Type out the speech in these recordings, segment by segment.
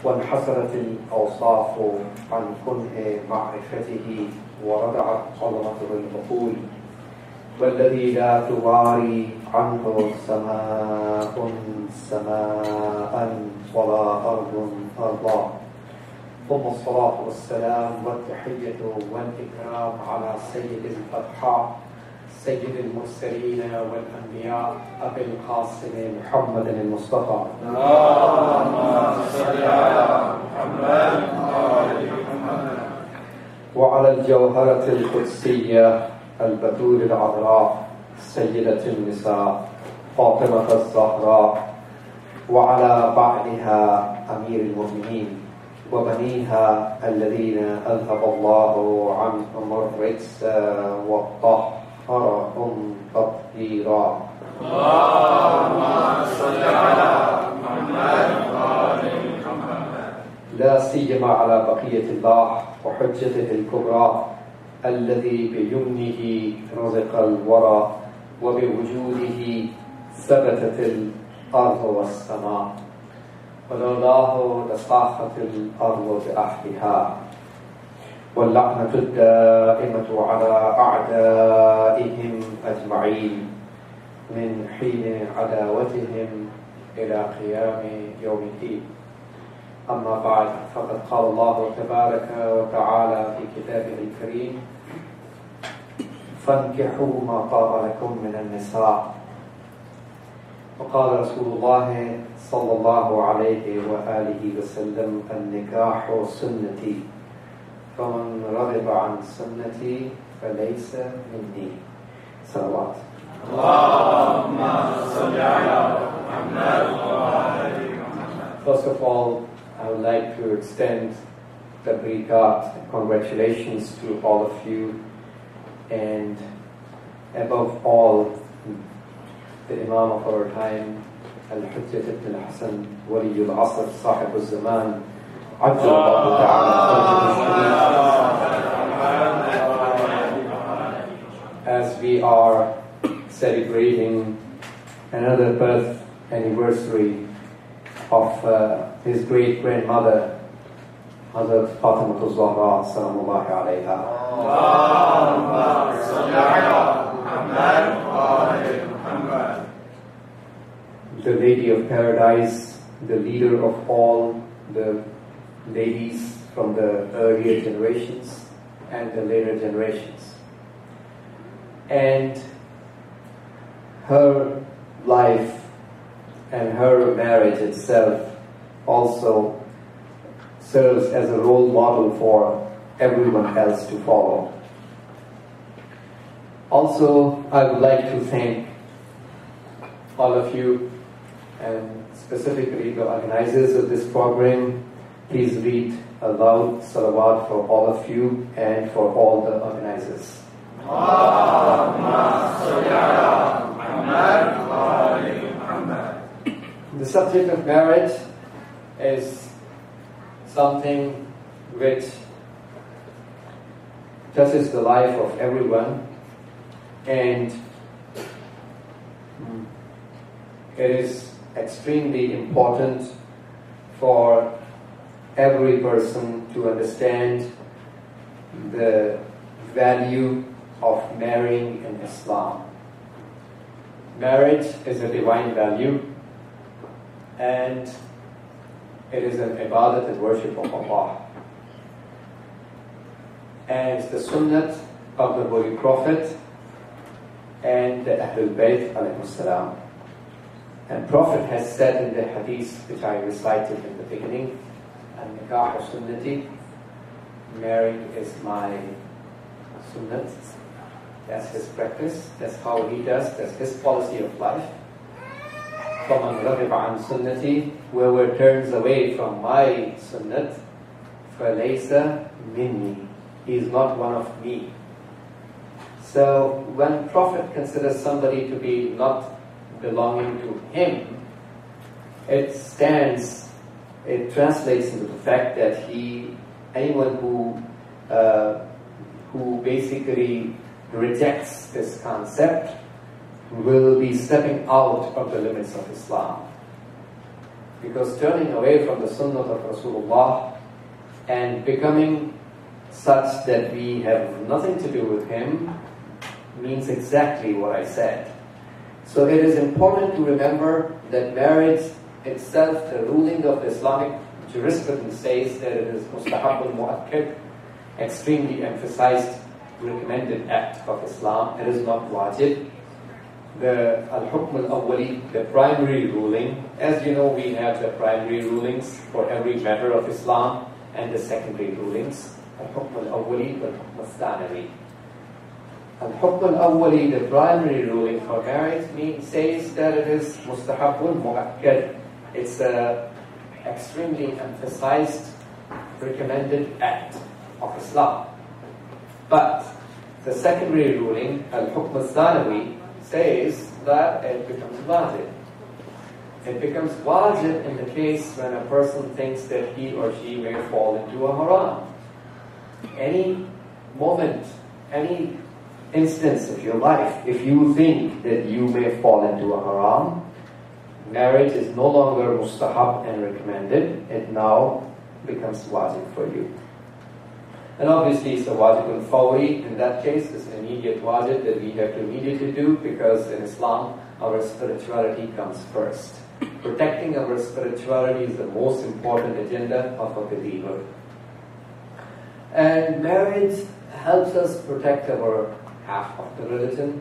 وانحسرت الأوصاف عن كنه معرفته وردعت عظمته العقول، والذي لا تواري عنه سماء سماء ولا أرض أرضا. ثم الصلاة والسلام والتحية والإكرام على سيد الأضحى سيد المرسلين والأنبياء أبي القاسم محمد المصطفى. اللهم صل على محمد وآل محمد. وعلى الجوهرة القدسية البتول العذراء سيدة النساء فاطمة الزهراء، وعلى بعلها أمير المؤمنين وبنيها الذين أذهب الله عنهم الرجس وطهرهم تطهيرا. اللهم صل على محمد وآل محمد. لا سيما على بقية الله وحجته الكبرى الذي بيمنه رزق الورى وبوجوده ثبتت الأرض والسماء، ولولاه لصاخت الأرض بأهلها. واللعنة الدائمة على أعدائهم أجمعين من حين عداوتهم إلى قيام يوم الدين. أما بعد، فقد قال الله تبارك وتعالى في كتابه الكريم: فانكحوا ما طاب لكم من النساء. وقال رسول الله صلى الله عليه وآله وسلم: النكاح سنتي، فمن رغب عن سنتي فليس مني. صلوات. اللهم صل على محمد وآل محمد. First of all, I would like to extend the barikat and congratulations to all of you, and above all, the Imam of our time, Al-Hujjat ibn al-Hasan, Wali al-Asr, Sahib al-Zaman, Ajjallahu ta'ala. As we are celebrating another birth anniversary of his great-grandmother, Hazrat Fatima al-Zahra, salamullahi alayha. Allahumma salli ala Muhammad wa ali Muhammad. The Lady of Paradise, the leader of all the ladies from the earlier generations and the later generations. And her life and her marriage itself also serves as a role model for everyone else to follow. Also, I would like to thank all of you, and specifically the organizers of this program. Please read aloud salawat for all of you and for all the organizers. Allahumma salli ala Muhammad wa ali Muhammad. The subject of marriage is something which touches the life of everyone, and it is extremely important for every person to understand the value of marrying in Islam. Marriage is a divine value, and it is an ibadat and worship of Allah. And it's the sunnah of the Holy Prophet and the Ahlul Bayt alayhi salam. And Prophet has said in the hadith which I recited in the beginning, An-nikah sunnati, marriage is my sunnat. That's his practice, that's how he does, that's his policy of life. فَمَنْ رَغِبَ عَنْ سُنَّتِي, whoever turns away from my sunnat, فَلَيْسَ مِنِّي, he is not one of me. So when Prophet considers somebody to be not belonging to him, it translates into the fact that anyone who basically rejects this concept will be stepping out of the limits of Islam. Because turning away from the sunnah of Rasulullah and becoming such that we have nothing to do with him means exactly what I said. So it is important to remember that marriage itself, the ruling of Islamic jurisprudence says that it is mustahabun mu'akkad, extremely emphasized, recommended act of Islam. It is not wajib. The al-hukm al-awwali, the primary ruling, as you know, we have the primary rulings for every matter of Islam and the secondary rulings, al-hukm al-awwali wal-hukm al-thanawi. Al-hukm al-awwali, the primary ruling for marriage, says that it is mustahabun mu'akkad. It's a extremely emphasized, recommended act of Islam. But the secondary ruling, al-hukm al-thanawi, says that it becomes wajib. It becomes wajib in the case when a person thinks that he or she may fall into a haram. Any moment, any instance of your life, if you think that you may fall into a haram, marriage is no longer mustahab and recommended. It now becomes wajib for you. And obviously it's a wajib al-fawri. In that case, it's an immediate wajib that we have to immediately do, because in Islam, our spirituality comes first. Protecting our spirituality is the most important agenda of a believer. And marriage helps us protect our half of the religion.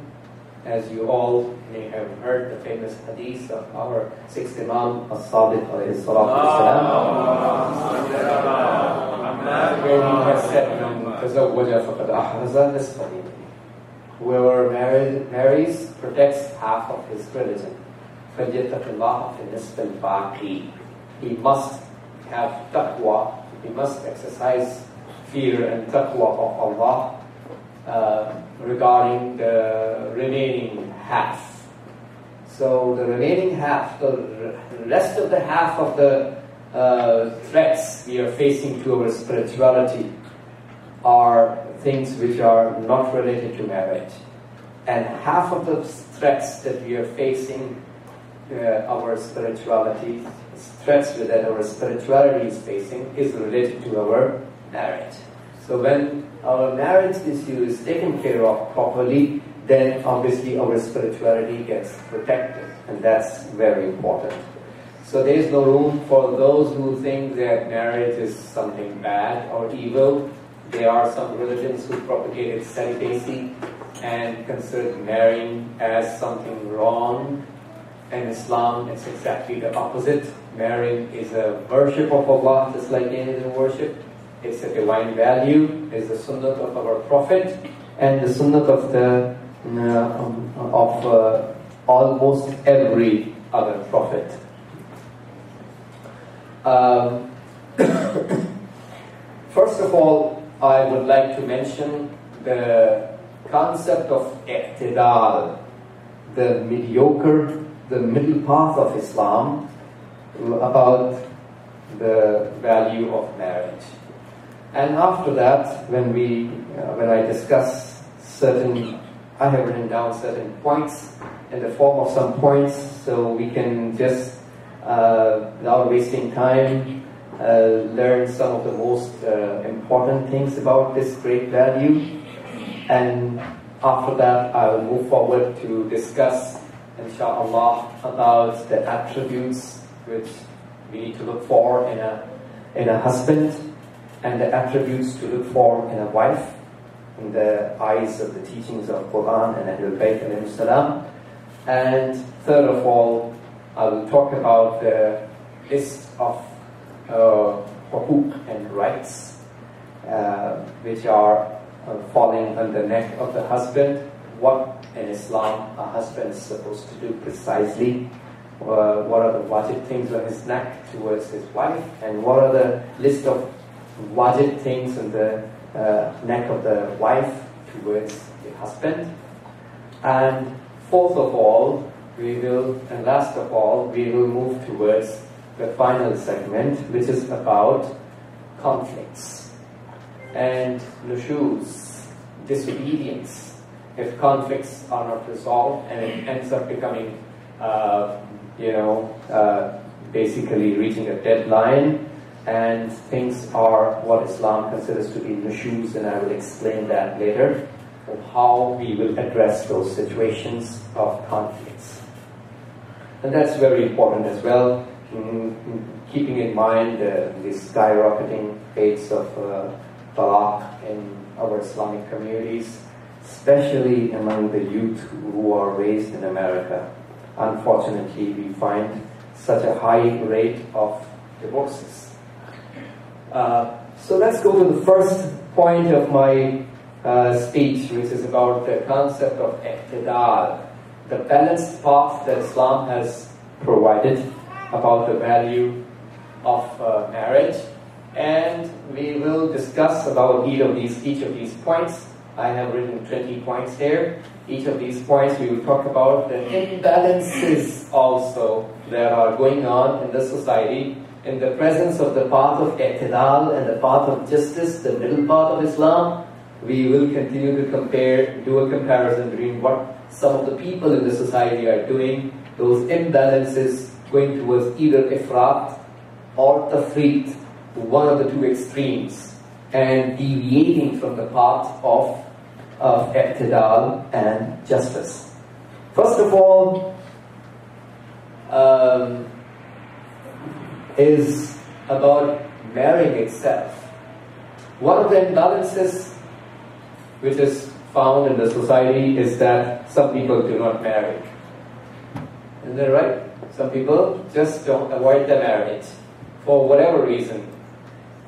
As you all may have heard the famous hadith of our sixth Imam, As-Sadiq alayhi salatu wasalam, where he has said, whoever marries protects half of his religion. He must have taqwa, he must exercise fear and taqwa of Allah regarding the remaining half. So the remaining half, the rest of the half of the threats we are facing to our spirituality are things which are not related to marriage. And half of the threats that we are facing our spirituality, threats that our spirituality is facing, is related to our marriage. So when our marriage issue is taken care of properly, then obviously our spirituality gets protected, and that's very important. So there is no room for those who think that marriage is something bad or evil. There are some religions who propagated celibacy and considered marrying as something wrong. In Islam, it's exactly the opposite. Marrying is a worship of Allah, just like any other worship. It's a divine value. It's the sunnah of our Prophet and the sunnah of the almost every other prophet. First of all, I would like to mention the concept of i'tidal, the mediocre, the middle path of Islam, about the value of marriage. And after that, when I discuss certain, I have written down certain points in the form of some points, so we can just, without wasting time, learn some of the most important things about this great value. And after that, I will move forward to discuss, inshallah, about the attributes which we need to look for in a husband, and the attributes to look for in a wife, in the eyes of the teachings of Quran and Ahlul Bayt alayhi salam. And third of all, I will talk about the list of hukuk and rights which are falling on the neck of the husband. What in Islam a husband is supposed to do precisely, what are the wajib things on his neck towards his wife, and what are the list of wajib things on the neck of the wife towards the husband. And fourth of all, and last of all, we will move towards the final segment, which is about conflicts and nushuz, disobedience, if conflicts are not resolved and it ends up becoming basically reaching a deadline, and things are what Islam considers to be nushuz, and I will explain that later, of how we will address those situations of conflicts. And that's very important as well, keeping in mind the skyrocketing rates of talaq in our Islamic communities, especially among the youth who are raised in America. Unfortunately, we find such a high rate of divorces. So let's go to the first point of my speech, which is about the concept of i'tidal, the balanced path that Islam has provided about the value of marriage. And we will discuss about each of these points. I have written 20 points here. Each of these points we will talk about the imbalances also that are going on in the society in the presence of the path of i'tidal and the path of justice, the middle path of Islam. We will continue to do a comparison between what some of the people in the society are doing, those imbalances going towards either ifrat or tafrit, one of the two extremes, and deviating from the path of i'tidal and justice. First of all, is about marrying itself. One of the imbalances which is found in the society is that some people do not marry. Isn't that right? Some people just don't avoid the marriage for whatever reason.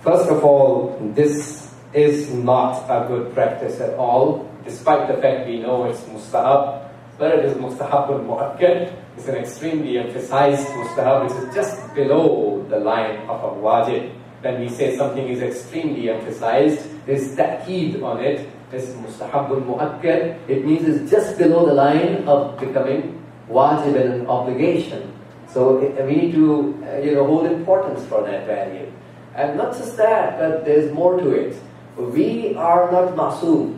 First of all, this is not a good practice at all, despite the fact we know it's mustahab, but it is mustahabun mu'akkad. It's an extremely emphasized mustahab, which is just below the line of a wajib. When we say something is extremely emphasized, there's ta'keed on it. It's mustahabun mu'akkad. It means it's just below the line of becoming wajib and an obligation. So we need to hold importance for that value. And not just that, but there's more to it. We are not ma'soom.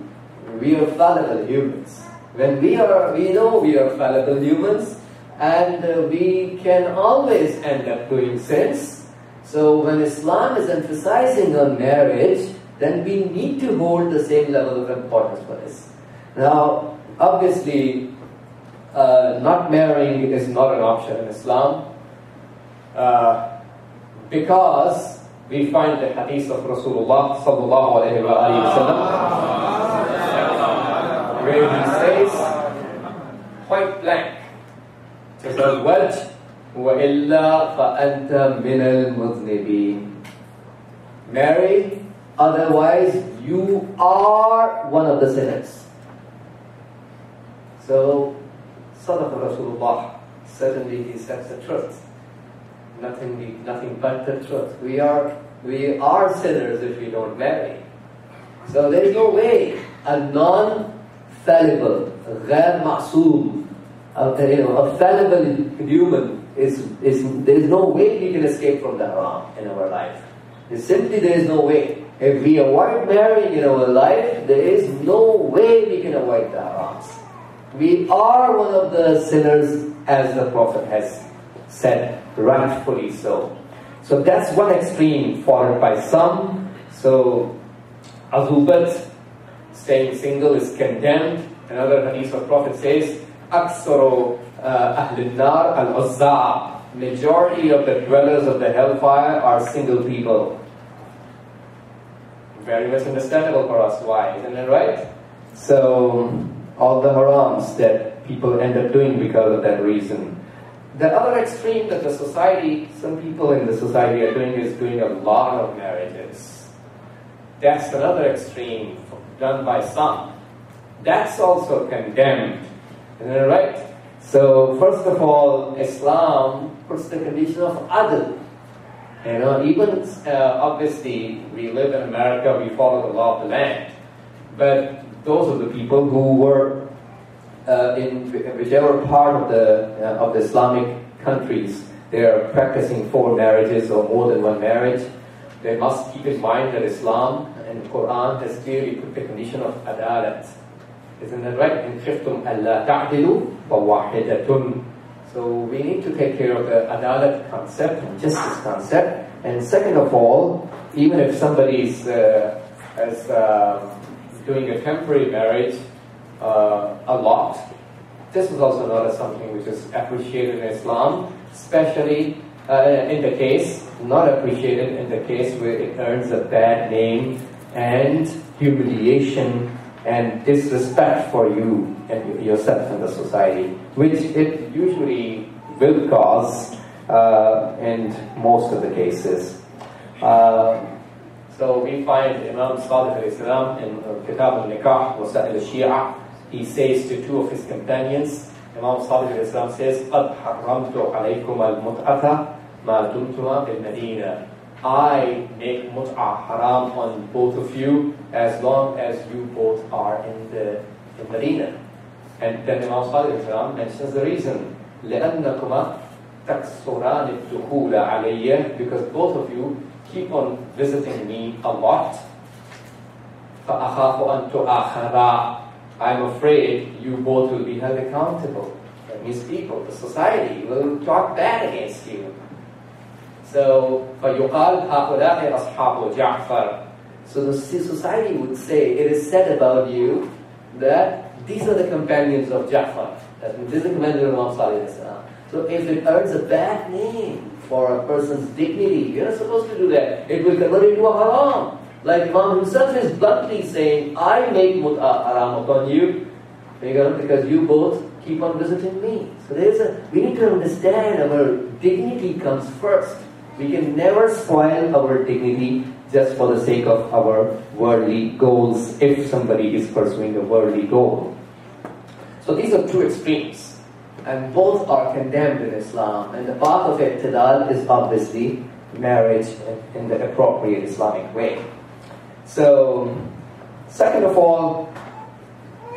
We are fallible humans. When we know we are fallible humans, and we can always end up doing sins. So when Islam is emphasizing on marriage, then we need to hold the same level of importance for this. Now, obviously, not marrying is not an option in Islam, because we find the hadith of Rasulullah sallallahu alayhi wa sallam, where he says, point blank, تزوج وإلا فأنت من المذنبين. Marry, otherwise you are one of the sinners. So, Sadaq Rasulullah, certainly he says the truth. Nothing but the truth. We are sinners if we don't marry. So there is no way a non-fallible, غير معصوم, a fallible human there is no way we can escape from the haram in our life. Simply there is no way. If we avoid marrying in our life, there is no way we can avoid the harams. We are one of the sinners, as the Prophet has said, rightfully so. So that's one extreme followed by some. So azubat, staying single, is condemned. Another hadith of Prophet says, Aksaro Ahlin Nar al-Uzza. Majority of the dwellers of the hellfire are single people. Very much understandable for us. Why? Isn't it right? So, all the harams that people end up doing because of that reason. The other extreme that some people in the society are doing is doing a lot of marriages. That's another extreme done by some. That's also condemned. Isn't it right? So, first of all, Islam puts the condition of adl. Even obviously we live in America, we follow the law of the land. But those are the people who were in whichever part of the Islamic countries they are practicing 4 marriages or more than 1 marriage. They must keep in mind that Islam and the Quran has clearly put the condition of adalat. Isn't that right? In khiftum alla ta'dilu wa wahidatun. So we need to take care of the adalat concept and justice concept. And second of all, even if somebody is doing a temporary marriage a lot, this is also not something which is appreciated in Islam, especially in the case, not appreciated in the case where it earns a bad name and humiliation and disrespect for you and yourself in the society, which it usually will cause in most of the cases. So we find Imam Sadiq al-Islam in Kitab al-Nikah, Wasa'il al-Shia, he says to two of his companions, Imam Sadiq al-Islam says, قَدْ حَرَّمْتُ عَلَيْكُمَ الْمُتْعَةَ مَا دُمْتُمَا بِالْمَدِينَةِ. I make mut'ah haram on both of you as long as you both are in Medina. And then Imam Sadiq al-Islam mentions the reason. لَأَنَّكُمَا تَكْسُرَانِ الدُّخُولَ عَلَيَّ, because both of you keep on visiting me a lot. فَأَخَافُ أَن تُؤَاخَذَا. I'm afraid you both will be held accountable. That means people, the society, will talk bad against you. So, فَيُقَالْ هَؤُلَاءِ أَصْحَابُ جَعْفَرٍ. So the society would say, it is said about you that these are the companions of Ja'far. That means this is the companion of Imam Sadiq. So if it earns a bad name for a person's dignity, you're not supposed to do that. It will convert into a haram. Like Imam himself is bluntly saying, I make mut'ah haram upon you, because you both keep on visiting me. So we need to understand our dignity comes first. We can never spoil our dignity just for the sake of our worldly goals, if somebody is pursuing a worldly goal. So these are two extremes, and both are condemned in Islam. And the path of i'tidal is obviously marriage in the appropriate Islamic way. So, second of all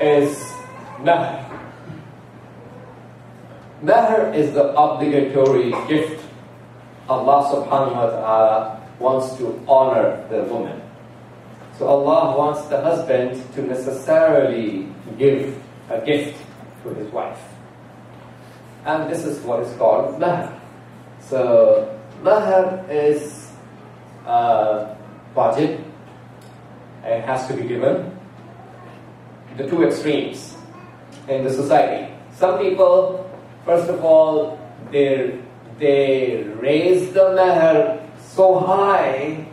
is Mahr. Mahr is the obligatory gift Allah subhanahu wa ta'ala wants to honor the woman. So Allah wants the husband to necessarily give a gift to his wife. And this is what is called Mahr. So, Mahr is wajib. It has to be given. The two extremes in the society. Some people, first of all, they raise the mahr so high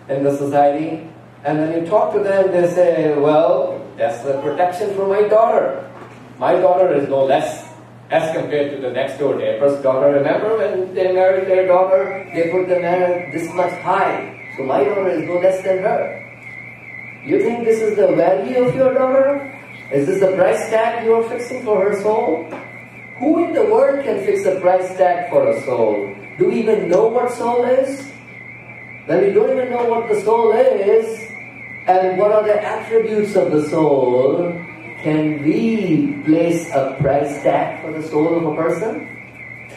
in the society, and when you talk to them, they say, well, that's the protection for my daughter. My daughter is no less as compared to the next door neighbor's daughter. Remember when they married their daughter, they put the mahr this much high. So my daughter is no less than her. You think this is the value of your daughter? Is this the price tag you are fixing for her soul? Who in the world can fix a price tag for a soul? Do we even know what soul is? When we don't even know what the soul is, and what are the attributes of the soul, can we place a price tag for the soul of a person?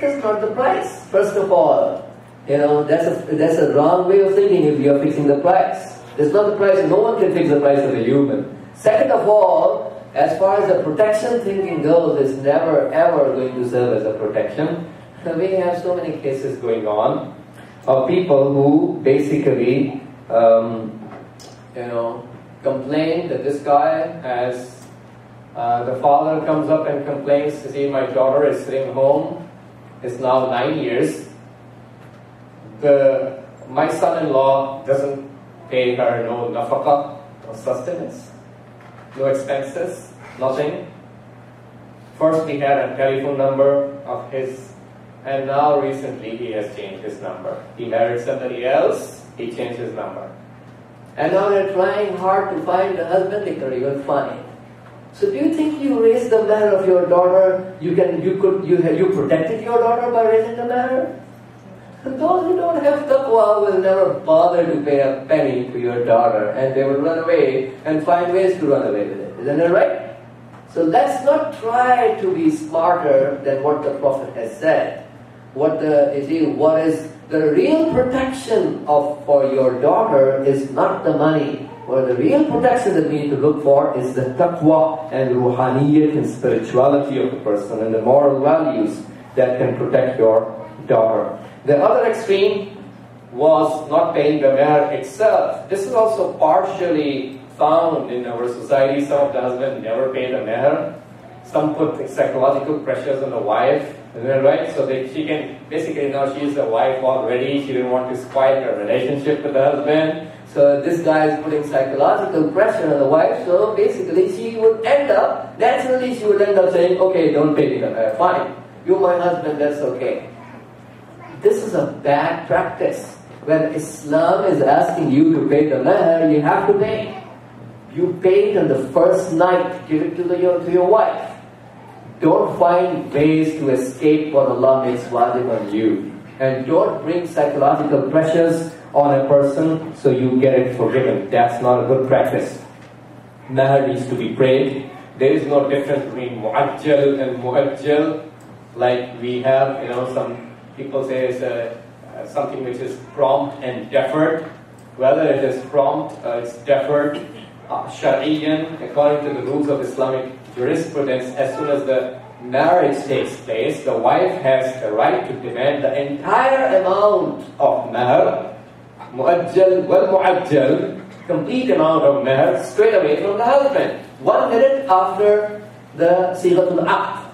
That's not the price. First of all, that's a wrong way of thinking if you are fixing the price. That's not the price. No one can fix the price of a human. Second of all, as far as the protection thinking goes, it's never ever going to serve as a protection. We have so many cases going on of people who basically, complain that this guy has, the father comes up and complains to see my daughter is sitting home. It's now 9 years. My son-in-law doesn't pay her no nafaqah, no sustenance, no expenses, nothing. First he had a telephone number of his, and now recently he has changed his number. He married somebody else, he changed his number. And now they're trying hard to find a husband, they can't even find. So do you think you raised the mahr of your daughter, you protected your daughter by raising the mahr? And those who don't have taqwa will never bother to pay a penny to your daughter, and they will run away and find ways to run away with it. Isn't it right? So let's not try to be smarter than what the Prophet has said. What is the real protection for your daughter is not the money. Well, the real protection that we need to look for is the taqwa and ruhaniyat and spirituality of the person and the moral values. that can protect your daughter. The other extreme was not paying the meher itself. This is also partially found in our society. Some of the husbands never pay the meher. Some put psychological pressures on the wife, right? So that she can, basically now she's a wife already, she didn't want to spoil her relationship with the husband. So this guy is putting psychological pressure on the wife, so basically she would end up, naturally she would end up saying, okay, don't pay me the meher, fine. You're my husband, that's okay. This is a bad practice. When Islam is asking you to pay the meher, you have to pay. You pay it on the first night, give it to your wife. Don't find ways to escape what Allah makes wajib on you. And don't bring psychological pressures on a person so you get it forgiven. That's not a good practice. Meher needs to be paid. There is no difference between mu'ajjal and mu'ajjal. Like we have, some people say it's something which is prompt and deferred. Whether it is prompt, it's deferred. Shari'an, according to the rules of Islamic jurisprudence, as soon as the marriage takes place, the wife has the right to demand the entire amount of meher, mu'ajjal wal mu'ajjal, complete amount of meher, straight away from the husband. 1 minute after the sighatul aqd.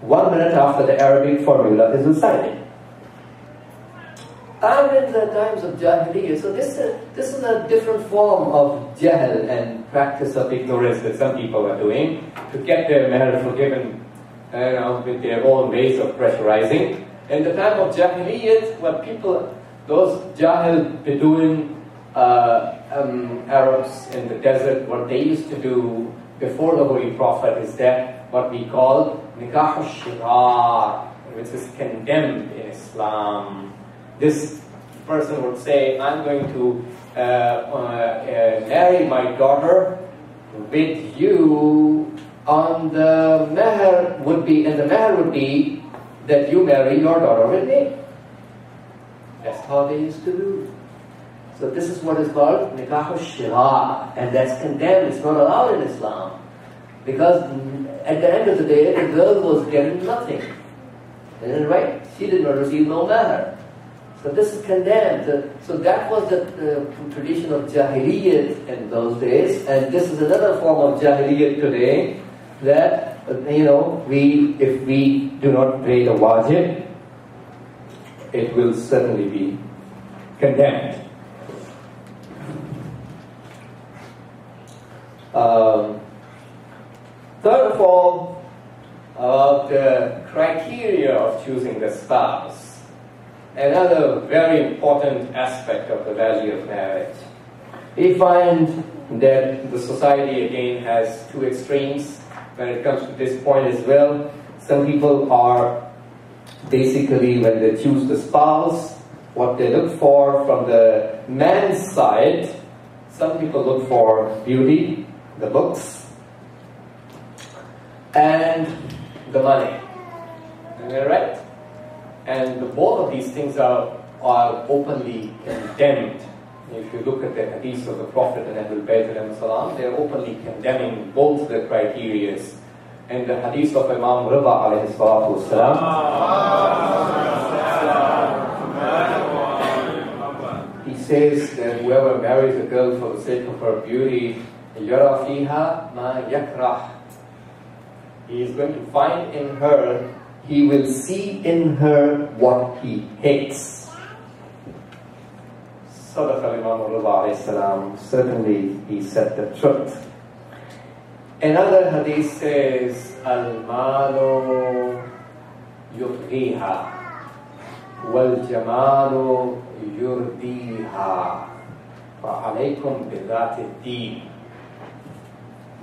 1 minute after the Arabic formula is recited. And in the times of Jahiliyyah, so this is a different form of jahl and practice of ignorance that some people are doing to get their meher forgiven, with their own ways of pressurizing. In the time of Jahiliyyah, what people, those Jahil Bedouin Arabs in the desert, what they used to do before the Holy Prophet is that what we call nikah al-shirar, which is condemned in Islam. This person would say, I'm going to marry my daughter with you on the meher would be, and the meher would be that you marry your daughter with me. That's how they used to do. So this is what is called nikah al-shirar, and that's condemned. It's not allowed in Islam. Because at the end of the day, the girl was getting nothing. Isn't it right? She did not receive no meher. So this is condemned. So that was the tradition of Jahiliyyah in those days, and this is another form of Jahiliyyah today, that if we do not pay the wajib, it will certainly be condemned. Third of all, about the criteria of choosing the spouse. Another very important aspect of the value of marriage. We find that the society again has two extremes when it comes to this point as well. Some people are basically, when they choose the spouse, what they look for from the man's side, some people look for beauty, the looks, and the money. Am I right? And both of these things are openly condemned. If you look at the hadith of the Prophet and Ahlul Bayt alayhi salam, they are openly condemning both the criteria. And the hadith of Imam Rida alayhi salatu wasalam, he says that whoever marries a girl for the sake of her beauty, yara fiha ma yakrah, he is going to find in her, he will see in her what he hates. Sadaq al-Imam Rida alayhi salam, certainly he said the truth. Another hadith says, Al-malu yubghiha, wal-jamalu yurdiha, fa-alaykum bi-dhati ad-deen.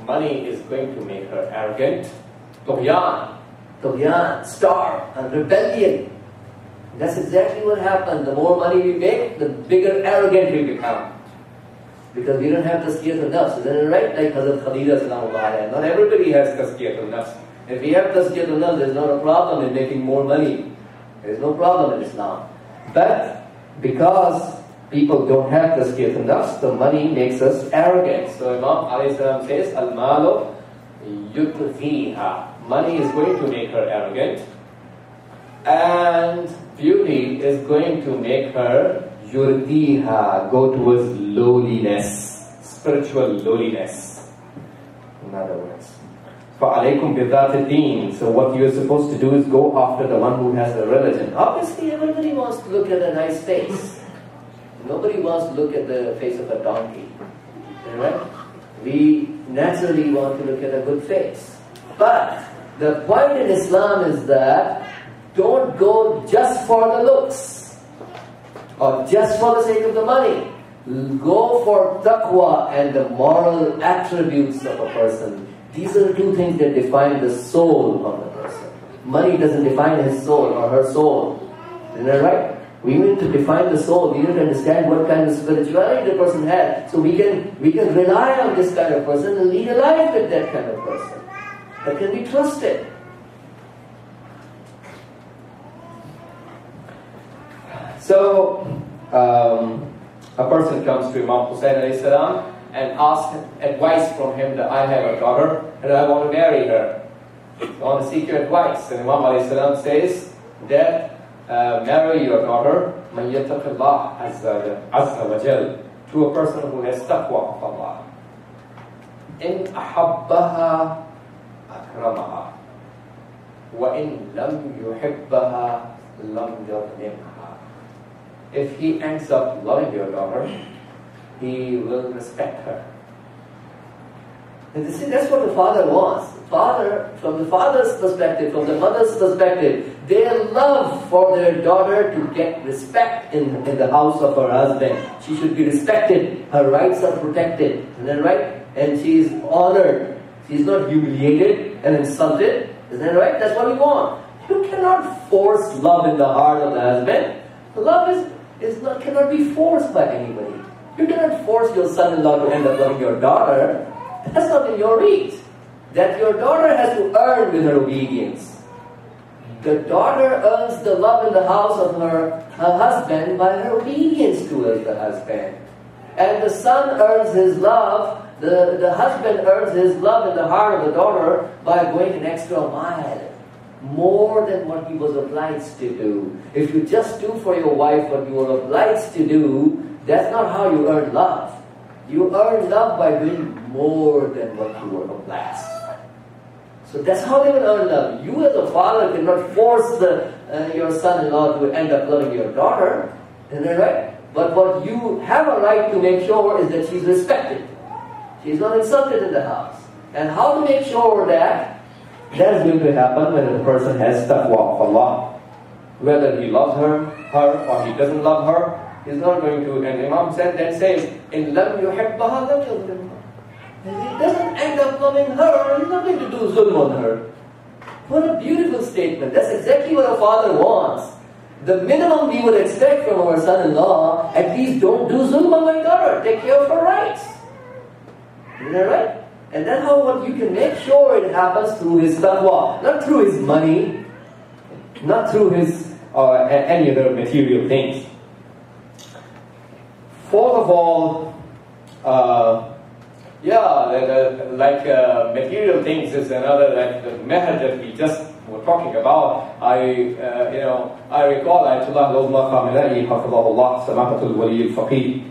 Money is going to make her arrogant, Tughyan, starve, and rebellion. That's exactly what happened. The more money we make, the bigger arrogant we become. Because we don't have tazkiyat al-nafs. Isn't it right? Like Hazrat Khadija sallallahu alayhi. Not everybody has tazkiyat al-nafs. If we have tazkiyat al-nafs, there's not a problem in making more money. There's no problem in Islam. But because people don't have tazkiyat al-nafs, the money makes us arrogant. So Imam alayhi salam says, Al-malu yutghiha. Money is going to make her arrogant. And beauty is going to make her yurdiha, go towards lowliness, spiritual lowliness. In other words, فَعَلَيْكُمْ بِذَاتِ الدِّينِ. So what you're supposed to do is go after the one who has a religion. Obviously, everybody wants to look at a nice face. Nobody wants to look at the face of a donkey. Right? We naturally want to look at a good face. But the point in Islam is that don't go just for the looks or just for the sake of the money. Go for taqwa and the moral attributes of a person. These are the two things that define the soul of the person. Money doesn't define his soul or her soul. Isn't that right? We need to define the soul. We need to understand what kind of spirituality the person has. So we can rely on this kind of person and lead a life with that kind of person that can be trusted. So, a person comes to Imam Hussain alayhi salam and asks advice from him that I have a daughter and I want to marry her. I want to seek your advice. And Imam alayhi salam says that marry your daughter man yattaqillah azza wa jal, to a person who has taqwa of Allah. In ahabbaha akramaha wa in lam yuhibbaha lam yadlimha. If he ends up loving your daughter, he will respect her. And you see, that's what the father wants. From the father's perspective, from the mother's perspective, their love for their daughter to get respect in the house of her husband. She should be respected. Her rights are protected. Isn't that right? And she is honored. She is not humiliated and insulted. Isn't that right? That's what we want. You cannot force love in the heart of the husband. Love cannot be forced by anybody. You cannot force your son-in-law to end up loving your daughter. That's not in your reach. That your daughter has to earn with her obedience. The daughter earns the love in the house of her husband by her obedience towards the husband. And the son earns his love, the husband earns his love in the heart of the daughter by going an extra mile. More than what he was obliged to do. If you just do for your wife what you were obliged to do, that's not how you earn love. You earn love by doing more than what you were obliged. So that's how you will earn love. You as a father cannot force your son-in-law to end up loving your daughter. Isn't that right? But what you have a right to make sure is that she's respected. She's not insulted in the house. And how to make sure that is going to happen when a person has taqwa of Allah. Whether he loves her or he doesn't love her, he's not going to. And Imam then says, "In lam yuhibbaha lam yadlimha." If he doesn't end up loving her, he's not going to do zulm on her. What a beautiful statement. That's exactly what a father wants. The minimum we would expect from our son-in-law, at least don't do zulm on my daughter. Take care of her rights. Isn't that right? And that's how what you can make sure it happens through his taqwa, not through his money, not through his any other material things. Fourth of all, material things is another, like the meher that we just were talking about. I recall Ayatollah Lawma Khamenei, Hafidhahullah, Samahatul Wali al-Faqih.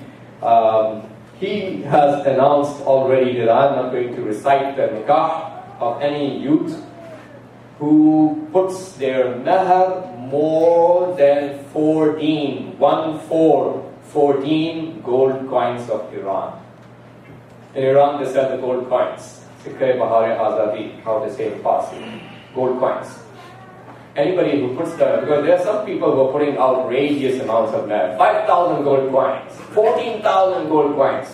He has announced already that I'm not going to recite the nikah of any youth who puts their meher more than 14 gold coins of Iran. In Iran they sell the gold coins. Sikhe Bahare Azadi, how they say in Farsi. Gold coins. Anybody who puts because there are some people who are putting outrageous amounts of meher. 5,000 gold coins, 14,000 gold coins.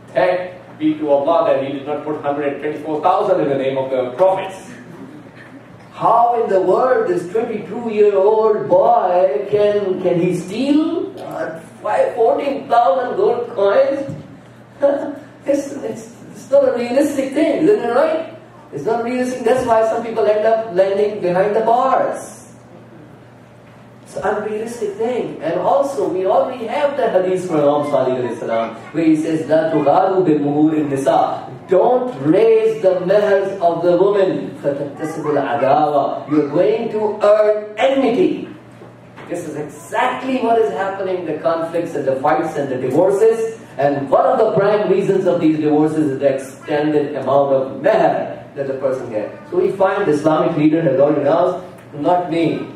Thank be to Allah that He did not put 124,000 in the name of the prophets. How in the world this 22-year-old boy can he steal 14,000 gold coins? It's not a realistic thing, isn't it right? It's not realistic. That's why some people end up landing behind the bars. It's an unrealistic thing. And also, we already have the hadith from Imam Sadiq alayhi salam, where he says, "La tughalu bil muhur nisa." don't raise the mahars of the woman. فَتَكْتَسِبُ الْعَدَاوَةِ. You're going to earn enmity. This is exactly what is happening, the conflicts and the fights and the divorces. And one of the prime reasons of these divorces is the extended amount of mahar that the person gets. So we find the Islamic leader has already announced, not me.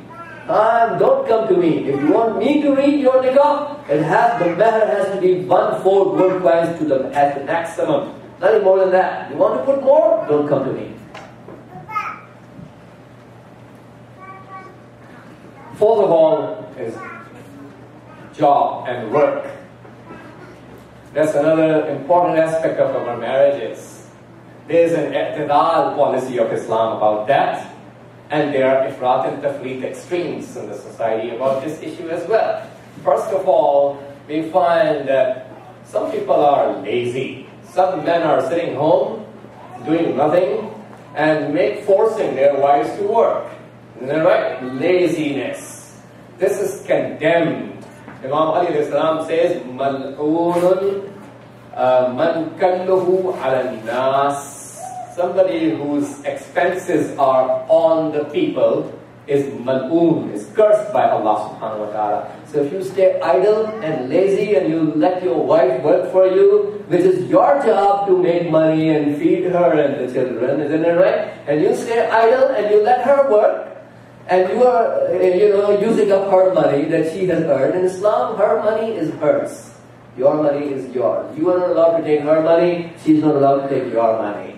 Don't come to me. If you want me to read your nikah, the mahar has to be 1/4 gold coins to the at the maximum. Nothing more than that. You want to put more? Don't come to me. Fourth of all is job and work. That's another important aspect of our marriages. There's an i'tidal policy of Islam about that. And there are ifrat and tafreet extremes in the society about this issue as well. First of all, we find that some people are lazy. Some men are sitting home, doing nothing, and forcing their wives to work. Isn't that right? Laziness. This is condemned. Imam Ali says, Mal'oonun man kalluhu ala nas. Somebody whose expenses are on the people is mal'oon, is cursed by Allah subhanahu wa ta'ala. So if you stay idle and lazy and you let your wife work for you, which is your job to make money and feed her and the children, isn't it right? And you stay idle and you let her work, and you are, using up her money that she has earned. In Islam, her money is hers. Your money is yours. You are not allowed to take her money, she's not allowed to take your money.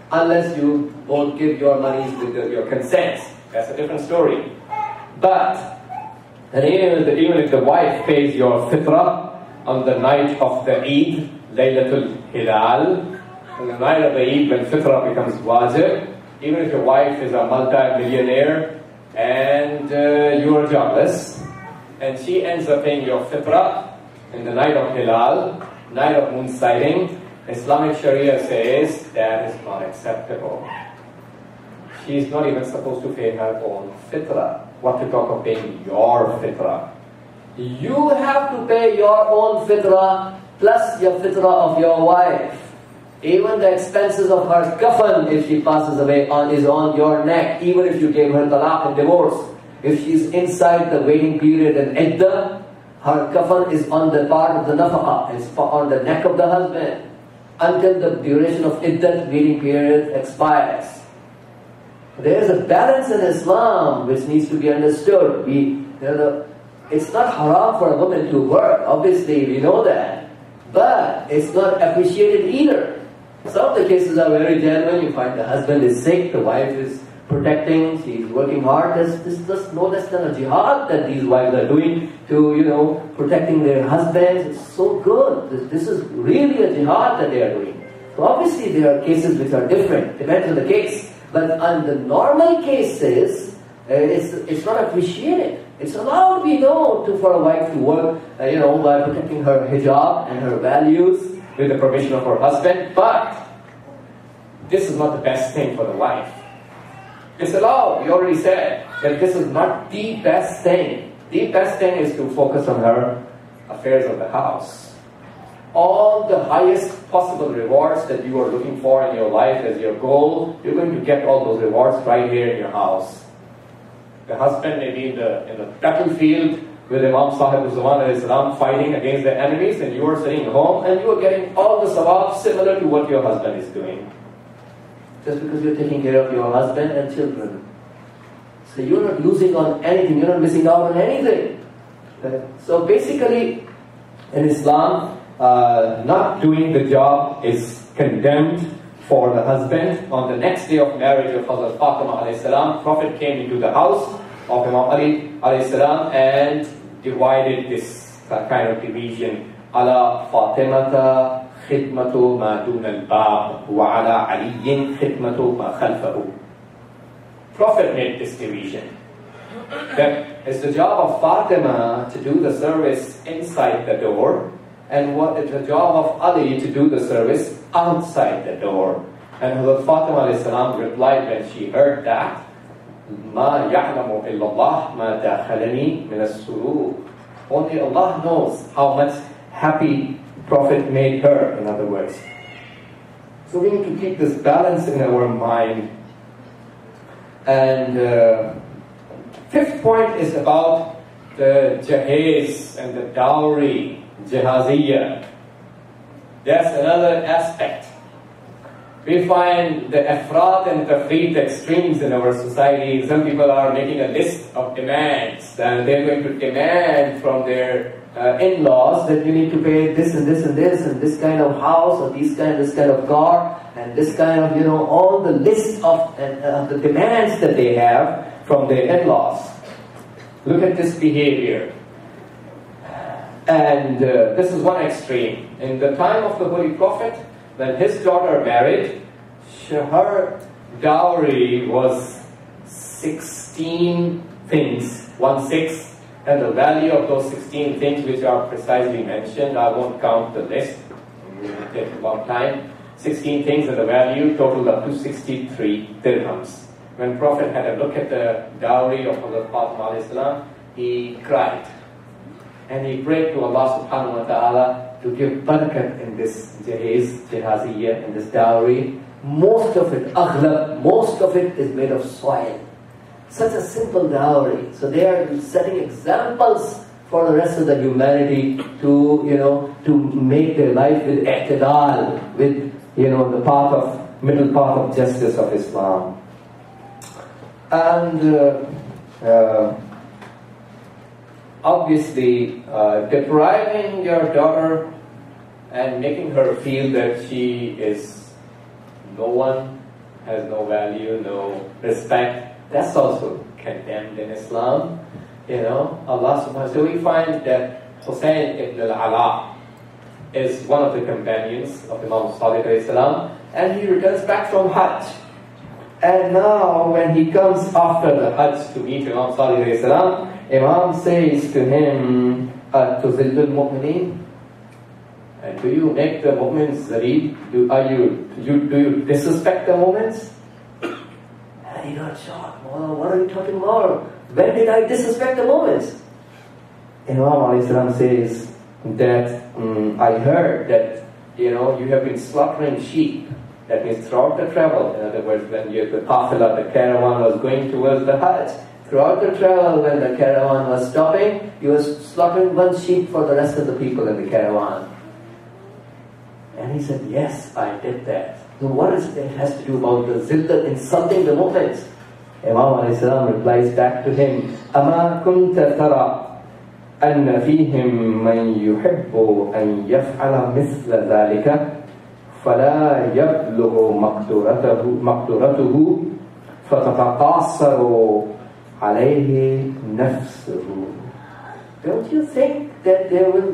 Unless you won't give your money with your consent. That's a different story. But, and even if the wife pays your fitrah on the night of the Eid, Laylatul Hilal, on the night of the Eid when fitrah becomes wajib, even if your wife is a multi-millionaire and you are jobless, and she ends up paying your fitrah in the night of Hilal, night of moon sighting, Islamic Sharia says that is not acceptable. She is not even supposed to pay her own fitrah. What to talk of paying your fitrah? You have to pay your own fitrah plus your fitrah of your wife. Even the expenses of her kafan, if she passes away, is on your neck. Even if you gave her talaq and divorce. If she's inside the waiting period and iddah, her kafan is on the part of the nafaqah. It's on the neck of the husband. Until the duration of iddat waiting period expires. There is a balance in Islam which needs to be understood. It's not haram for a woman to work, obviously we know that. But it's not appreciated either. Some of the cases are very genuine. You find the husband is sick, the wife is protecting, she's working hard. This is no less than a jihad that these wives are doing to, protecting their husbands. It's so good. This is really a jihad that they are doing. So obviously there are cases which are different, depends on the case. But on the normal cases, it's not appreciated. It's allowed, we know, for a wife to work, by protecting her hijab and her values with the permission of her husband. But this is not the best thing for the wife. It's allowed. We already said that this is not the best thing. The best thing is to focus on her affairs of the house. All the highest possible rewards that you are looking for in your life as your goal, you're going to get all those rewards right here in your house. The husband may be in the battlefield with Imam Sahib Zaman al-Islam fighting against the enemies, and you are sitting home and you are getting all the sawab similar to what your husband is doing. Just because you're taking care of your husband and children. So you're not losing on anything, you're not missing out on anything. So basically, in Islam, not doing the job is condemned for the husband. On the next day of marriage of Hazrat Fatima alayhi salam, Prophet came into the house of Imam Ali alayhi salam and divided this kind of division. Ala Fatimata khidmatu ma dun al-bab wa ala aliyin khidmatu ma khalfahu. Prophet made this division. That it's the job of Fatima to do the service inside the door, and what is the job of Ali to do the service outside the door. And Hazrat Fatima alayhi salam replied when she heard that, Ma ya'lamu illallah ma dakhalani min as-surur. Only Allah knows how much happy Prophet made her, in other words. So we need to keep this balance in our mind. And fifth point is about the jahez and the dowry, jahaziyya. That's another aspect. We find the afraad and tafreet extremes in our society. Some people are making a list of demands, and they're going to demand from their in-laws that you need to pay this and this and this, and this kind of house, or this kind of car, and this kind of, all the list of the demands that they have from their in-laws. Look at this behavior. And this is one extreme. In the time of the Holy Prophet, when his daughter married, her dowry was 16 things, 1/6, and the value of those 16 things which are precisely mentioned, I won't count the list, it will take a long time. 16 things and the value totaled up to 63 dirhams. When Prophet had a look at the dowry of Hazrat Fatima alayhi salam, he cried. And he prayed to Allah subhanahu wa ta'ala to give barakat in this jahaziyya, in this dowry. Most of it, aghlab, most of it is made of soil. Such a simple dowry. So they are setting examples for the rest of the humanity to, to make their life with i'tidal, with, the middle path of justice of Islam. And obviously, depriving your daughter and making her feel that she is no one, has no value, no respect, that's also condemned in Islam. Allah subhanahu wa ta'ala. So we find that Hussein ibn al-Ala is one of the companions of Imam Sadiq alayhi salam, and he returns back from Hajj. And now when he comes after the Hajj to meet Imam Sadiq alayhi salam, Imam says to him, "Tuzillu al-mu'mineen?" And do you make the mu'mins zaleel? Do you disrespect the mu'mins? And he got shocked. Oh, what are you talking about? When did I disrespect the mu'mins? Imam alayhi salam says that I heard that you have been slaughtering sheep. That means throughout the travel. In other words, when the qafila, the caravan was going towards the Hajj, throughout the travel, when the caravan was stopping, he was slaughtering one sheep for the rest of the people in the caravan. And he said, yes, I did that. So what is it has to do about the zillah insulting the mu'mins? Imam alayhi salam replies back to him, أَمَا كُنْتَ تَرَى أَنَّ فِيهِمْ مَنْ يُحِبُّ أَنْ يَفْعَلَ مِثْلَ ذَلِكَ فَلَا يَبْلُغُ مَقْدُرَتُهُ فَتَتَقَاصَرُ عَلَيْهِ نَفْسُهُ. Don't you think that there may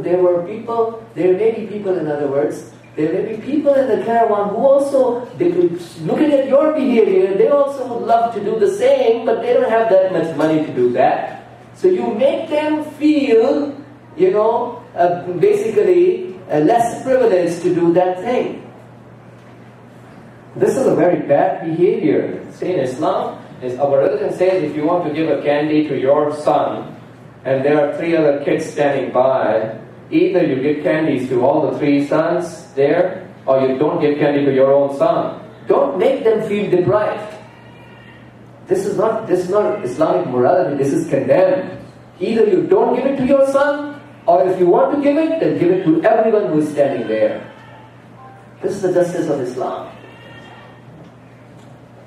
be people, in other words, there may be people in the caravan who also, looking at your behavior, they also would love to do the same, but they don't have that much money to do that. So you make them feel, basically less privileged to do that thing. This is a very bad behavior. See, in Islam, our religion says if you want to give a candy to your son, and there are 3 other kids standing by, either you give candies to all the 3 sons there, or you don't give candy to your own son. Don't make them feel deprived. This is not Islamic morality, this is condemned. Either you don't give it to your son, or if you want to give it, then give it to everyone who is standing there. This is the justice of Islam.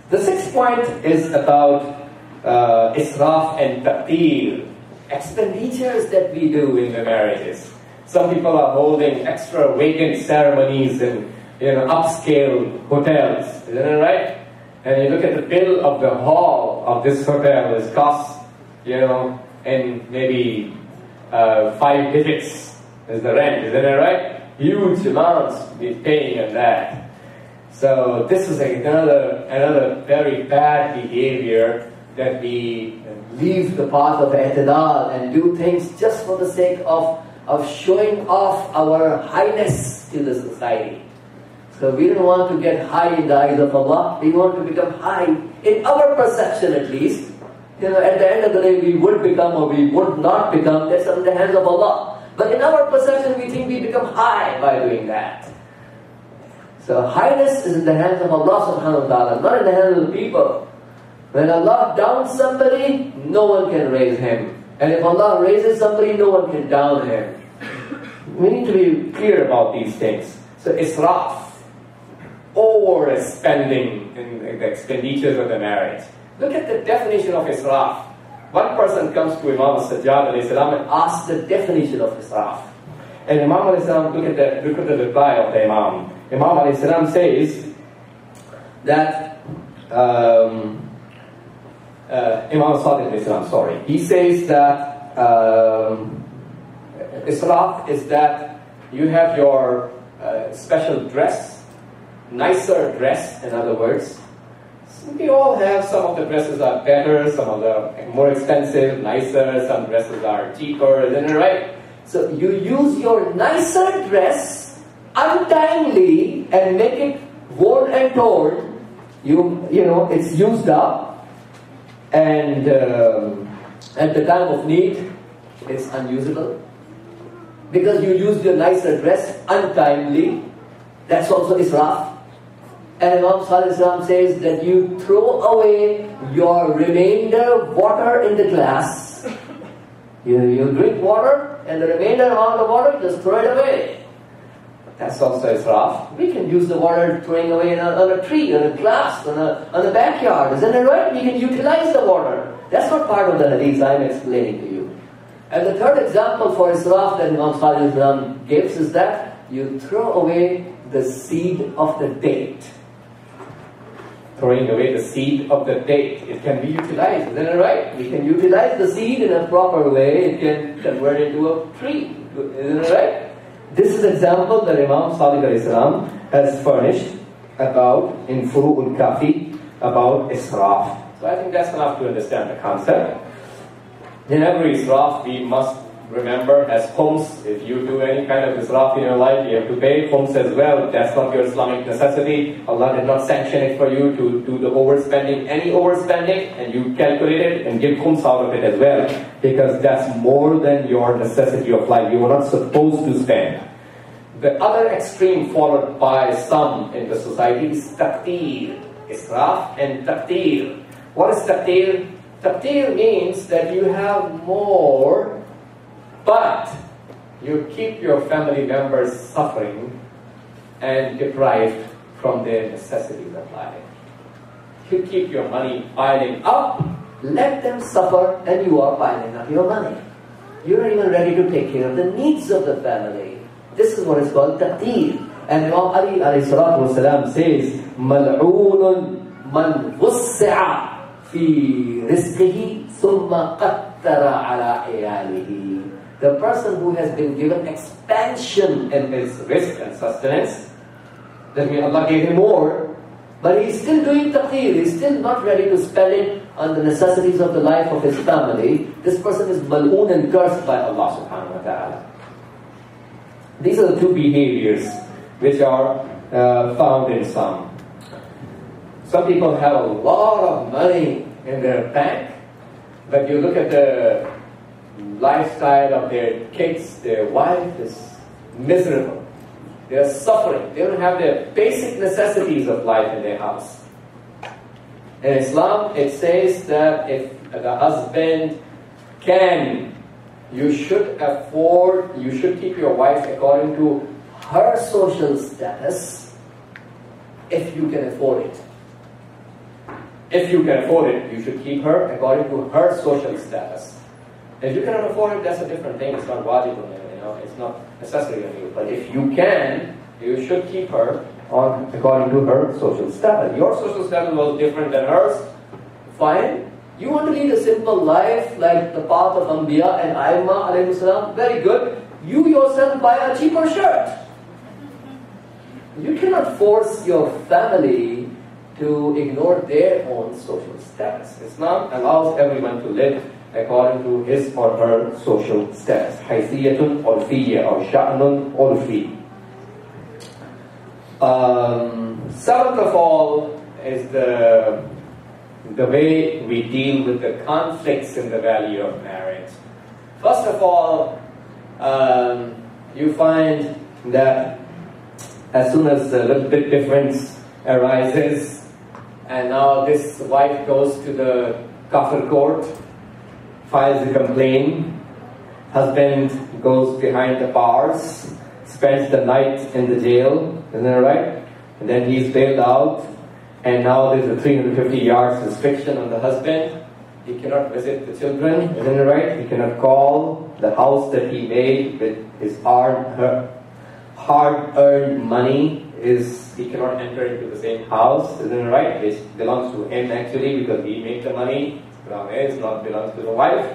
The 6th point is about israf and taqdeer, expenditures that we do in the marriages. Some people are holding extravagant ceremonies in upscale hotels, isn't it right? And you look at the bill of the hall of this hotel, it costs, in maybe 5 digits is the rent, isn't it right? Huge amounts we're paying on that. So this is another very bad behavior, that we leave the path of i'tidal and do things just for the sake of showing off our highness to the society. So we don't want to get high in the eyes of Allah. We want to become high in our perception, at least. At the end of the day, we would become or we would not become. That's in the hands of Allah. But in our perception, we think we become high by doing that. So highness is in the hands of Allah subhanahu wa ta'ala, not in the hands of the people. When Allah downs somebody, no one can raise him. And if Allah raises somebody, no one can down him. We need to be clear about these things. So israf, overspending in the expenditures of the marriage. Look at the definition of israf. One person comes to Imam al-Sajjad and asks the definition of israf. And Imam al-Islam, look at the reply of the Imam. Imam al-Islam says that Imam Sadiq al-Islam, sorry. He says that israf is that you have your special dress, nicer dress, in other words. We all have, some of the dresses are better, some of them more expensive, nicer, some dresses are cheaper, isn't it right? So you use your nicer dress untimely and make it worn and torn. You know, it's used up, and at the time of need, it's unusable. Because you used your nicer dress untimely, that's also israf. And Imam Salih says that you throw away your remainder water in the glass. You drink water, and the remainder amount of water, just throw it away. That's also israf. We can use the water throwing away on a tree, on a glass, on a backyard. Isn't it right? We can utilize the water. That's not part of the hadith I'm explaining to you. And the third example for israf that Imam Salih gives is that you throw away the seed of the date. Throwing away the seed of the date. It can be utilized, isn't it right? We can utilize the seed in a proper way. It can convert into a tree, isn't it right? This is an example that Imam Sadiq al-Islam has furnished about in Furu'ul Kafi about israf. So I think that's enough to understand the concept. In every israf, we must remember as khums, if you do any kind of israf in your life, you have to pay khums as well. That's not your Islamic necessity. Allah did not sanction it for you to do the overspending, any overspending, and you calculate it and give khums out of it as well. Because that's more than your necessity of life. You are not supposed to spend. The other extreme followed by some in the society is taqteer. Israf and taqteer. What is taqteer? Taqteer means that you have more, but you keep your family members suffering and deprived from their necessities of life. You keep your money piling up, let them suffer, and you are piling up your money. You're not even ready to take care of the needs of the family. This is what is called taqteer. And Imam Ali alayhi salatu wasalam says, مَلْعُونٌ مَنْ وُسِّعَ فِي رِزْقِهِ ثُمَّ قَتَّرَ عَلَىٰ عِيَالِهِ. The person who has been given expansion in his risk and sustenance, that means Allah gave him more, but he's still doing taqteer, he's still not ready to spend it on the necessities of the life of his family. This person is mal'oon and cursed by Allah subhanahu wa ta'ala. These are the two behaviors which are found in some. Some people have a lot of money in their bank, but you look at the lifestyle of their kids, their wife is miserable. They are suffering. They don't have the basic necessities of life in their house. In Islam, it says that if the husband can, you should afford, you should keep your wife according to her social status, if you can afford it. If you can afford it, you should keep her according to her social status. If you cannot afford it, that's a different thing. It's not wajib on you, it's not necessary on you. But if you can, you should keep her according to her social status. Your social status was different than hers. Fine. You want to lead a simple life like the path of Anbiya and Aimma alayhi salam, very good. You yourself buy a cheaper shirt. You cannot force your family to ignore their own social status. Islam allows everyone to live according to his or her social status. Haysiyatun urfiyya or sha'nun urfi. Seventh of all is the way we deal with the conflicts in the value of marriage. First of all, you find that as soon as a little bit difference arises, and now this wife goes to the kafir court, files a complaint, husband goes behind the bars, spends the night in the jail, isn't that right? And then he's bailed out, and now there's a 350 yards restriction on the husband. He cannot visit the children, isn't it right? He cannot call the house that he made with his hard-earned money. He cannot enter into the same house, isn't it right? It belongs to him actually because he made the money. It belongs to the wife.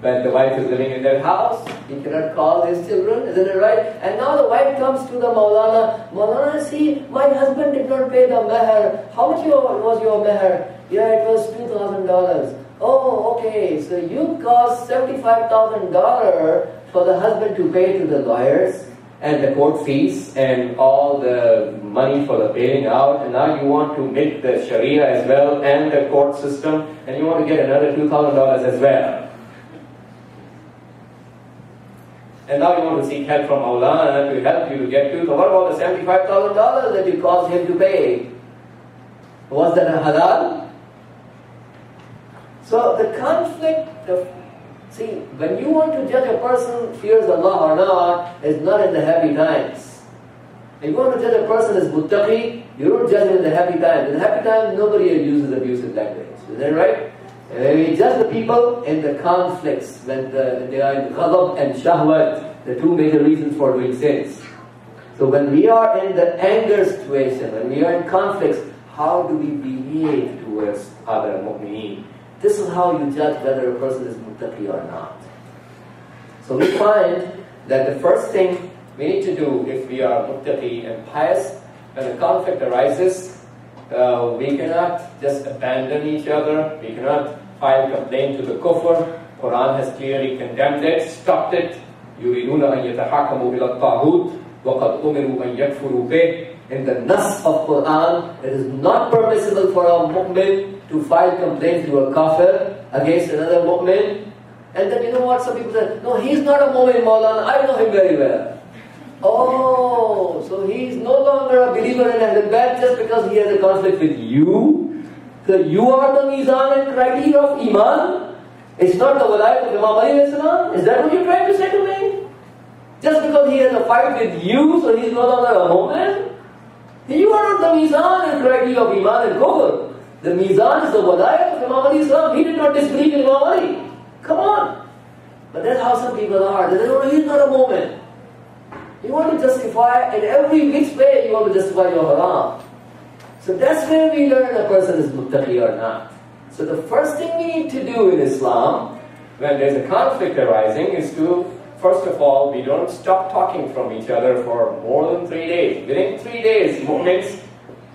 But the wife is living in their house. He cannot call his children, isn't it right? And now the wife comes to the Maulana. Maulana, see, my husband did not pay the meher. How much was your meher? Yeah, it was $2,000. Oh, okay, so you cost $75,000 for the husband to pay to the lawyers and the court fees and all the money for the bailing out, and now you want to make the Sharia as well and the court system, and you want to get another $2,000 as well. And now you want to seek help from Maulana to help you to get to. So what about the $75,000 that you caused him to pay? Was that a halal? So the conflict see, when you want to judge a person fears Allah or not, is not in the happy times. If you want to judge a person as muttaqi, you don't judge him in the happy times. In the happy times, nobody uses abusive language. Is that right? And we judge the people in the conflicts, when they are in ghadab and shahwat, the two major reasons for doing sins. So when we are in the anger situation, when we are in conflicts, how do we behave towards other mu'mineen? This is how you judge whether a person is muttaqi or not. So we find that the first thing we need to do if we are muttaqi and pious, when a conflict arises, we cannot just abandon each other. We cannot file complaint to the kufr. Quran has clearly condemned it, stopped it. يُرِيدُونَ أَن يَتَحَاكَمُوا إِلَى الطَّاغُوتِ وَقَدْ أُمِرُوا أَن يَكْفُرُوا بِهِ. In the nas of Quran, it is not permissible for a mu'min to file complaint to a kafir against another mu'min. And then you know what, some people say, no, he's not a mu'min, Maulana, I know him very well. Oh, so he's no longer a believer in Ahlul Bayt just because he has a conflict with you? So you are the mizan and criteria of iman? It's not the walayat of Imam Ali Islam? Is that what you're trying to say to me? Just because he has a fight with you, so he's no longer a mu'min? You are not the mizan and criteria of iman and kufr. The mizan is the walayat of Imam Ali Islam. He did not disbelieve in Imam Ali. Come on. But that's how some people are. They say, no, he's not a mu'min. You want to justify, in every which way you want to justify your haram. So that's where we learn a person is muttaqi or not. So the first thing we need to do in Islam, when there's a conflict arising, is to, first of all, we don't stop talking from each other for more than 3 days. Within 3 days, mu'mins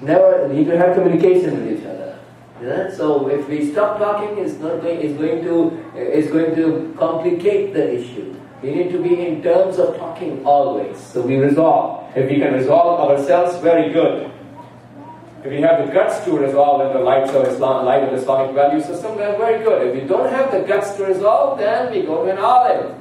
never need to have communication with each other. Yeah? So if we stop talking, it's going to complicate the issue. We need to be in terms of talking always. So we resolve. If we can resolve ourselves, very good. If we have the guts to resolve in the light of Islamic value system, then very good. If we don't have the guts to resolve, then we go to an alim.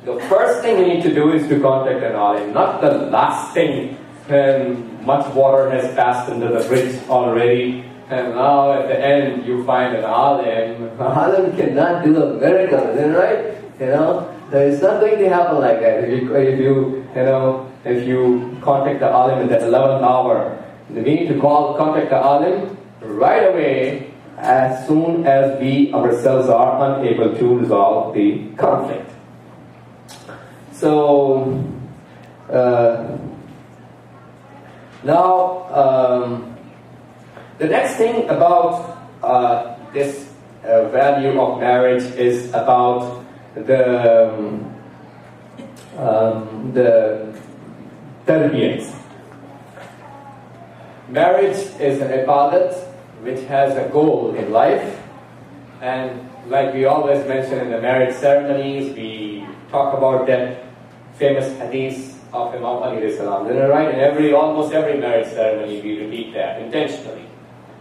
The first thing we need to do is to contact an alim, not the last thing when much water has passed under the bridge already, and now at the end you find an alim. An alim cannot do a miracle, isn't it right? You know, it's not going to happen like that. If you contact the alim at the 11th hour, we need to contact the alim right away as soon as we ourselves are unable to resolve the conflict. So now the next thing about this value of marriage is about the tarbiyat. Marriage is an ibadat which has a goal in life, and like we always mention in the marriage ceremonies, we talk about that famous hadith of Imam Ali salam. Isn't it right? In almost every marriage ceremony we repeat that intentionally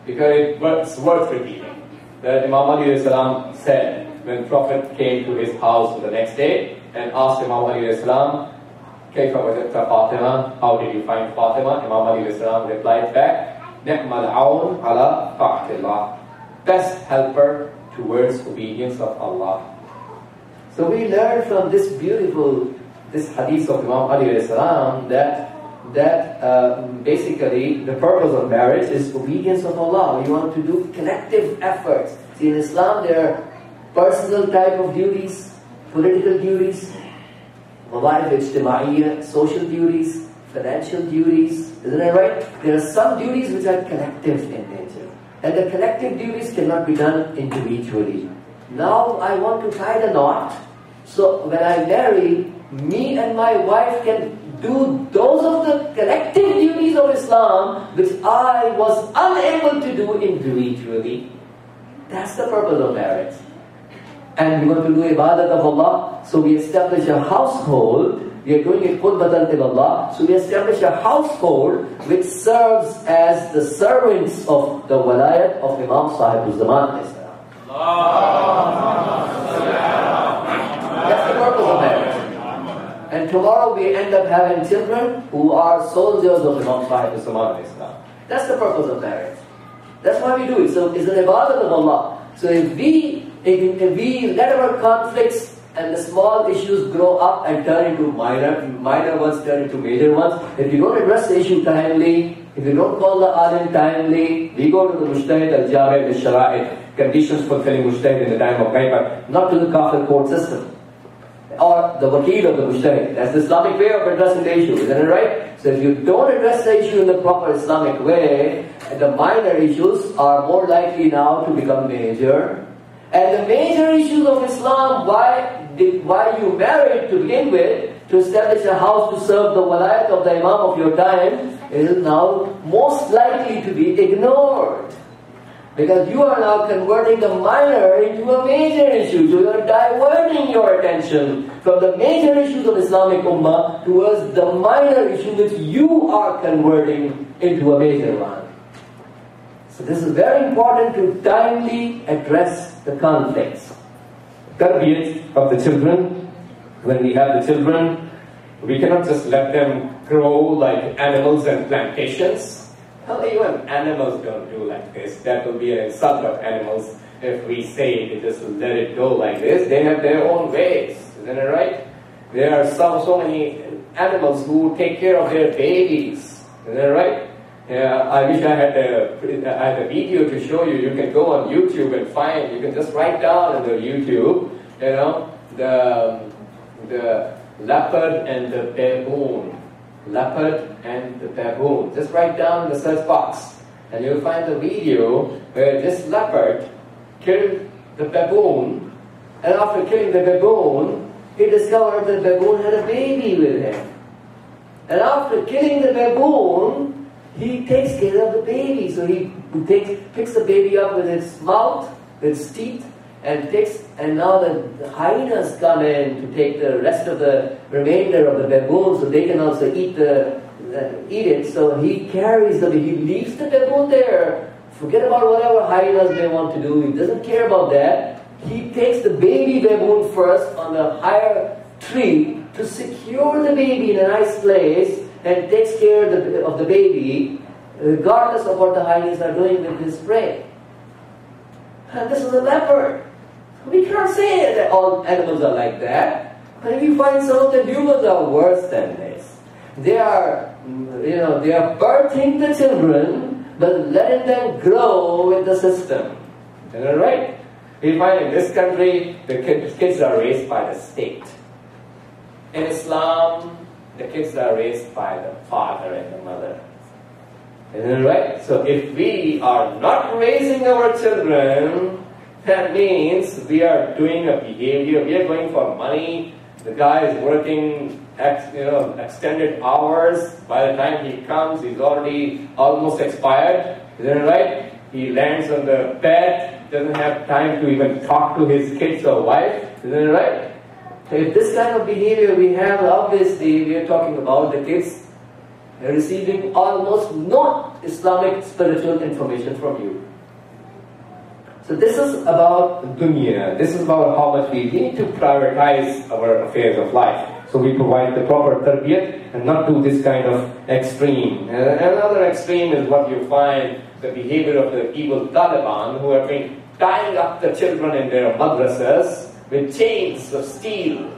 because it's worth repeating. That Imam Ali salam said when Prophet came to his house the next day and asked Imam Ali salam, كيف وجدت فاطمة? How did you find Fatima? Imam Ali Islam replied back, نعم العون على طاعة الله. Best helper towards obedience of Allah. So we learn from this hadith of Imam Ali Islam that basically the purpose of marriage is obedience of Allah. We want to do collective efforts. See, in Islam there are personal type of duties, political duties, social duties, financial duties, isn't that right? There are some duties which are collective in nature, and the collective duties cannot be done individually. Now I want to tie the knot, so when I marry, me and my wife can do those of the collective duties of Islam which I was unable to do individually. That's the purpose of marriage. And we want to do ibadat of Allah, so we establish a household. We are doing it qurbatan ila Allah, so we establish a household which serves as the servants of the walayat of Imam Sahibul Zaman. That's the purpose of marriage. And tomorrow we end up having children who are soldiers of Imam Sahibul Zaman. That's the purpose of marriage. That's why we do it. So it's an ibadat of Allah. So if we let our conflicts and the small issues grow up and turn into minor ones turn into major ones, if you don't address the issue timely, if you don't call the alim timely, we go to the mujtahid al-jami' al-shara'id, conditions fulfilling mujtahid in the time of ghaibah, not to the kafir court system, or the wakil of the mujtahid. That's the Islamic way of addressing the issue, isn't it right? So if you don't address the issue in the proper Islamic way, the minor issues are more likely now to become major. And the major issues of Islam, why you married to begin with, to establish a house to serve the walayat of the Imam of your time, is now most likely to be ignored. Because you are now converting the minor into a major issue. So you are diverting your attention from the major issues of Islamic Ummah towards the minor issue which you are converting into a major one. So this is very important to timely address the conflicts. Tarbiyat of the children. When we have the children, we cannot just let them grow like animals and plantations. Well, even animals don't do like this. That will be an insult of animals if we say they just let it go like this. They have their own ways, isn't it right? There are so many animals who take care of their babies, isn't it right? I wish I had a video to show you. You can go on YouTube and find. You can just write down on the YouTube, the leopard and the baboon. Leopard and the baboon. Just write down in the search box, and you'll find the video where this leopard killed the baboon, and after killing the baboon, he discovered the baboon had a baby with him. And after killing the baboon, he takes care of the baby. So he picks the baby up with its mouth, with its teeth, and now the hyenas come in to take the rest of the remainder of the baboon, so they can also eat it. So he carries he leaves the baboon there. Forget about whatever hyenas may want to do. He doesn't care about that. He takes the baby baboon first on the higher tree to secure the baby in a nice place, and takes care of the baby regardless of what the hyenas are doing with his prey. And this is a leopard. We can't say that all animals are like that. But we find some of the humans are worse than this. They are birthing the children, but letting them grow with the system. Isn't that right? We find in this country, the kids are raised by the state. In Islam, the kids are raised by the father and the mother. Isn't it right? So if we are not raising our children, that means we are doing a behavior, we are going for money, the guy is working extended hours, by the time he comes, he's already almost expired, isn't it right? He lands on the bed, doesn't have time to even talk to his kids or wife, isn't it right? So if this kind of behavior we have, obviously we are talking about the kids receiving almost no Islamic spiritual information from you. So this is about dunya. This is about how much we need to prioritize our affairs of life. So we provide the proper tarbiyat and not do this kind of extreme. Another extreme is what you find, the behavior of the evil Taliban, who have been tying up the children in their madrasas with chains of steel,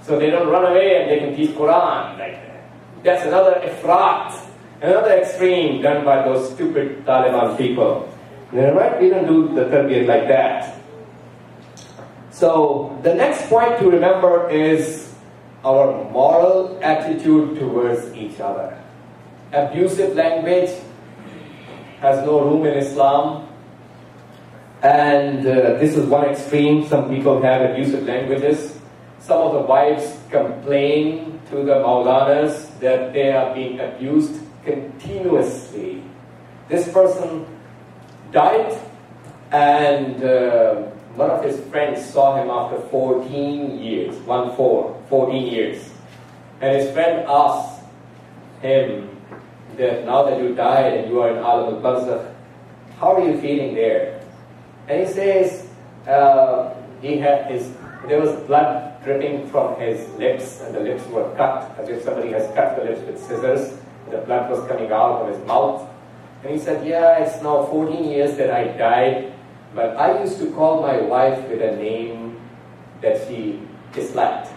so they don't run away and they can teach Quran like that. That's another ifrat, another extreme done by those stupid Taliban people. Right? We don't do the tarbiyat like that. So the next point to remember is our moral attitude towards each other. Abusive language has no room in Islam. And this is one extreme. Some people have abusive languages. Some of the wives complain to the Maulanas that they are being abused continuously. This person died, and one of his friends saw him after 14 years, 14 years. And his friend asked him that now that you died and you are in Alam al-Barzakh, how are you feeling there? And he says there was blood dripping from his lips, and the lips were cut, as if somebody has cut the lips with scissors. The blood was coming out of his mouth. And he said, yeah, it's now 14 years that I died, but I used to call my wife with a name that she disliked.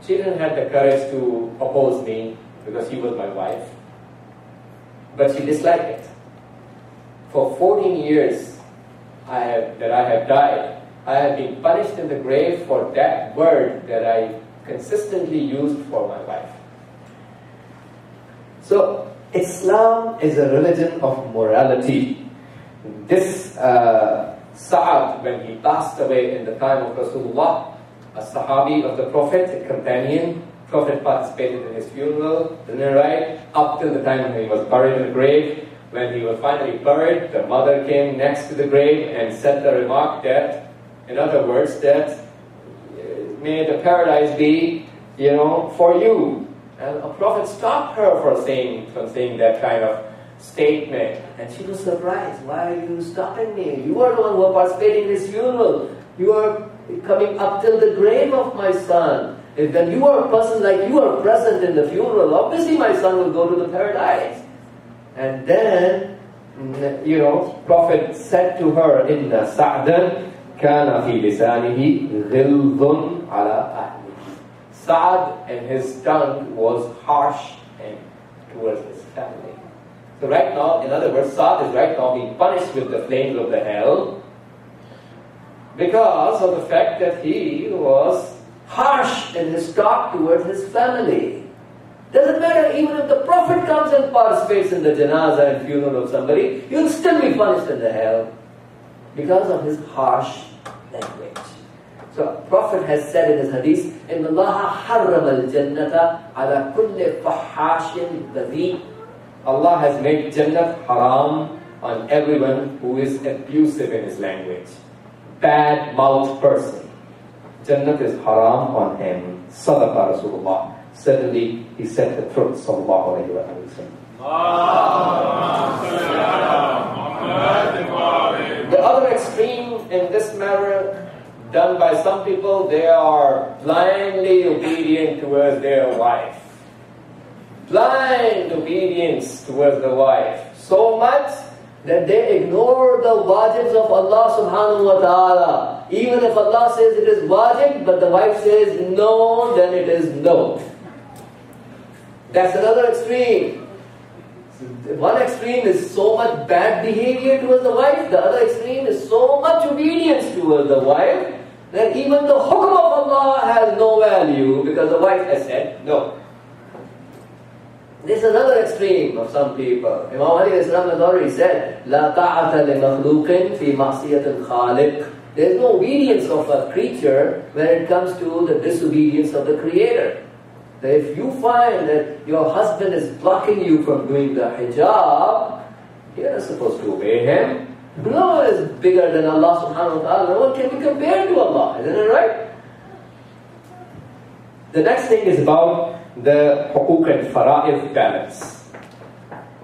She didn't have the courage to oppose me because she was my wife, but she disliked it. For 14 years that I have died, I have been punished in the grave for that word that I consistently used for my wife. So, Islam is a religion of morality. This Sa'ad, when he passed away in the time of Rasulullah, a Sahabi of the Prophet, a companion, Prophet participated in his funeral, right? Up till the time when he was buried in the grave. When he was finally buried, the mother came next to the grave and said the remark that, in other words, that may the paradise be, for you. And a Prophet stopped her from saying that kind of statement. And she was surprised. Why are you stopping me? You are the one who are participating in his funeral. You are coming up till the grave of my son. If then you are a person like you are present in the funeral, obviously my son will go to the paradise. And then, Prophet said to her, Inna Sa'dan kana fi lisanihi ghilzun ala ahlihi. Sa'd and his tongue was harsh towards his family. So right now, in other words, Sa'd is right now being punished with the flames of the hell because of the fact that he was harsh in his talk towards his family. Doesn't matter, even if the Prophet comes and participates in the janazah and funeral of somebody, you'll still be punished in the hell because of his harsh language. So Prophet has said in his hadith, إِنَّ اللَّهَ حَرَّمَ الْجَنَّةَ عَلَى كُلِّ فَحَّاشٍ بَذِيءٍ. Allah has made Jannat haram on everyone who is abusive in his language. Bad mouth person. Jannat is haram on him. Sadaqa Rasulullah. Suddenly he said the truth. Sallallahu alayhi wa sallam. The other extreme in this matter, done by some people, they are blindly obedient towards their wife. Blind obedience towards the wife. So much that they ignore the wajibs of Allah subhanahu wa ta'ala. Even if Allah says it is wajib, but the wife says no, then it is no. That's another extreme. One extreme is so much bad behavior towards the wife. The other extreme is so much obedience towards the wife that even the hukm of Allah has no value because the wife has said no. This is another extreme of some people. Imam Ali has already said, "La ta'ata li makhluqin fi ma'siyat al-khaliq." There is no obedience of a creature when it comes to the disobedience of the Creator. That if you find that your husband is blocking you from doing the hijab, you're not supposed to obey him. No one is bigger than Allah subhanahu wa ta'ala. No one can be compared to Allah. Isn't it right? The next thing is about the hukuk and fara'id balance.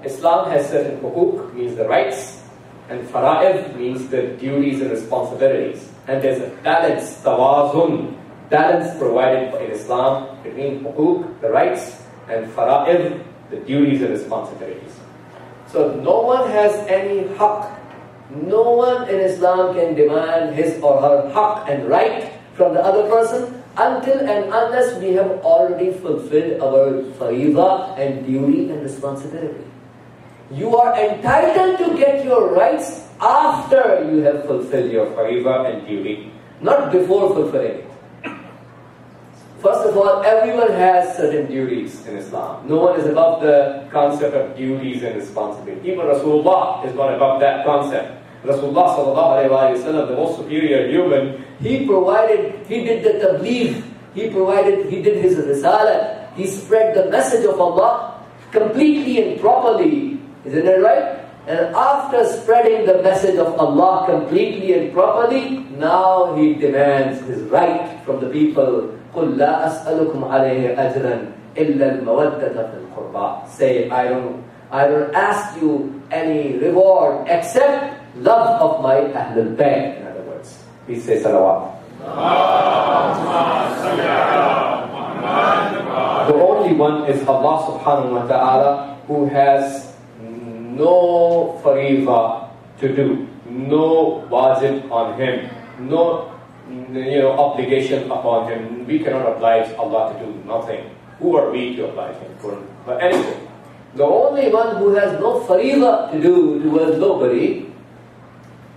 Islam has certain hukuk, means the rights, and fara'id means the duties and responsibilities. And there's a balance, tawazun, balance provided in Islam between hukuk, the rights, and fara'id, the duties and responsibilities. So no one has any haqq. No one in Islam can demand his or her haqq and right from the other person until and unless we have already fulfilled our fariḍa and duty and responsibility. You are entitled to get your rights after you have fulfilled your fariḍa and duty, not before fulfilling it. First of all, everyone has certain duties in Islam. No one is above the concept of duties and responsibility. Even Rasulullah is not above that concept. Rasulullah sallallahu alayhi wa sallam, the most superior human, he did the tabligh, he did his risalah, he spread the message of Allah completely and properly. Isn't it right? And after spreading the message of Allah completely and properly, now he demands his right from the people. قُلْ لَا أَسْأَلُكُمْ عَلَيْهِ أَجْرًا إِلَّا الْمَوَدَّةَ فِي الْقُرْبَى. Say, I don't ask you any reward except love of my Ahlul Bayt. In other words, please say salawat. The only one is Allah subhanahu wa ta'ala, who has no fariḍa to do, no wajib on him, no obligation upon him. We cannot oblige Allah to do nothing. Who are we to oblige him for anything? The only one who has no fariḍa to do towards nobody,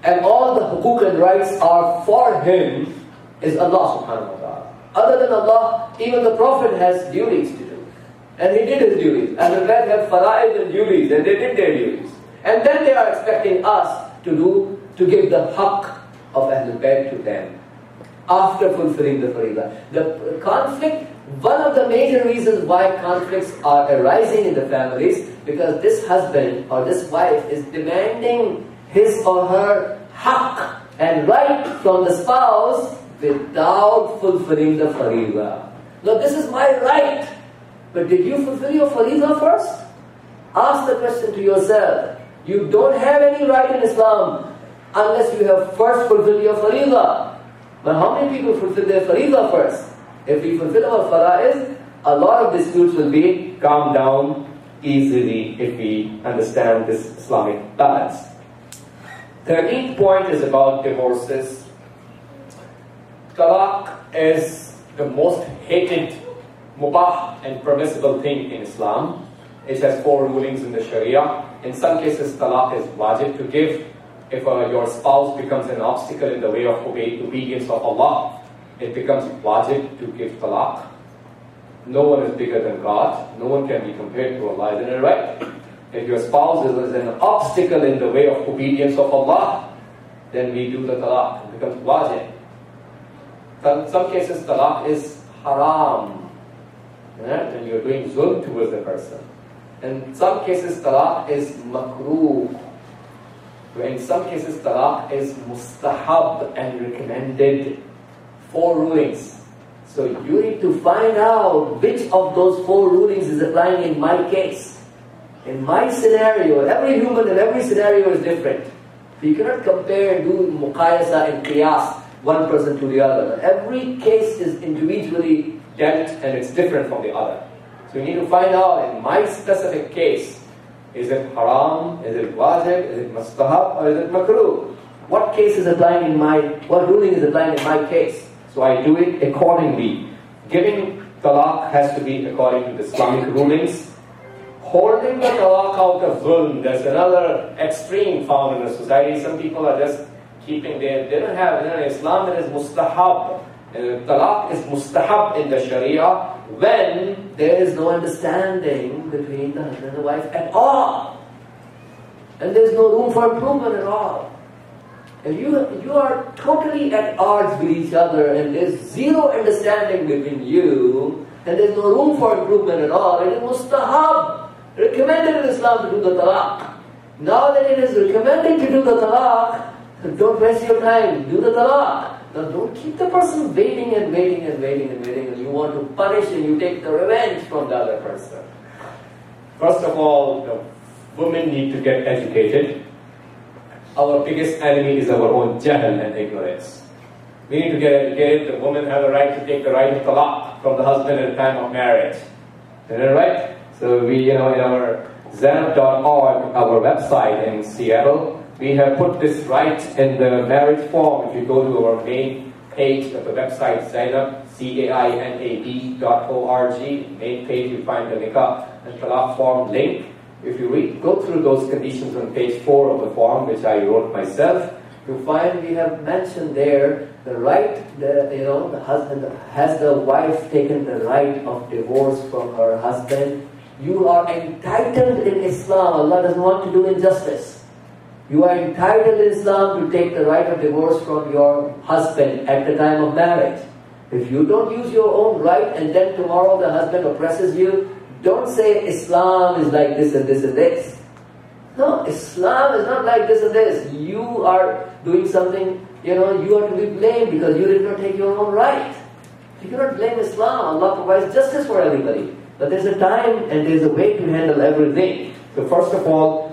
and all the hukuk and rights are for him, is Allah subhanahu wa ta'ala. Other than Allah, even the Prophet has duties to do. And he did his duties. And the men have fara'id and duties, and they did their duties. And then they are expecting us to give the haqq of Ahlul Bayt to them after fulfilling the faridah. The conflict, one of the major reasons why conflicts are arising in the families, because this husband or this wife is demanding his or her haqq and right from the spouse without fulfilling the faridah. Now this is my right, but did you fulfill your faridah first? Ask the question to yourself. You don't have any right in Islam unless you have first fulfilled your faridah. But how many people fulfill their faridah first? If we fulfill our fara'id, a lot of disputes will be calmed down easily if we understand this Islamic balance. 13th point is about divorces. Talaq is the most hated, mubah and permissible thing in Islam. It has 4 rulings in the Sharia. In some cases, talaq is wajib to give. If your spouse becomes an obstacle in the way of obedience of Allah, it becomes wajib to give talaq. No one is bigger than God. No one can be compared to Allah. Isn't it right? If your spouse is an obstacle in the way of obedience of Allah, then we do the talaq. It becomes wajib. In some cases, talaq is haram. When you're doing zulm towards the person. In some cases, talaq is makruh. In some cases, talaq is mustahab and recommended. 4 rulings. So you need to find out which of those 4 rulings is applying in my case. In my scenario, every human in every scenario is different. You cannot compare and do muqayasa and qiyas, one person to the other. Every case is individually dealt and it's different from the other. So you need to find out in my specific case, is it haram, is it wajib, is it mustahab, or is it makruh? What ruling is applying in my case? So I do it accordingly. Giving talaq has to be according to the Islamic rulings. Holding the talaq out of zulm, there's another extreme found in the society. Some people are just keeping they don't have, in Islam it is mustahab. Talaq is mustahab in the Sharia when there is no understanding between the husband and the wife at all. And there is no room for improvement at all. If you are totally at odds with each other and there is zero understanding between you, and there is no room for improvement at all, it is mustahab, recommended in Islam to do the talaq. Now that it is recommended to do the talaq, don't waste your time, do the talaq. Now don't keep the person waiting and waiting and waiting and waiting, and you want to punish and you take the revenge from the other person. First of all, the women need to get educated. Our biggest enemy is our own jahl and ignorance. We need to get educated. The woman has a right to take the right of talaq from the husband at the time of marriage. Isn't that right? So we, in our Zainab.org, our website in Seattle, we have put this right in the marriage form. If you go to our main page of the website, Zainab, CAINAB.org, main page, you find the nikah and talaq form link. If you go through those conditions on page 4 of the form, which I wrote myself, you find we have mentioned there the right, the husband, has the wife taken the right of divorce from her husband? You are entitled in Islam. Allah doesn't want to do injustice. You are entitled in Islam to take the right of divorce from your husband at the time of marriage. If you don't use your own right and then tomorrow the husband oppresses you, don't say Islam is like this and this and this. No, Islam is not like this and this. You are doing something, you are to be blamed because you did not take your own right. You cannot blame Islam. Allah provides justice for everybody. But there's a time and there's a way to handle everything. So first of all,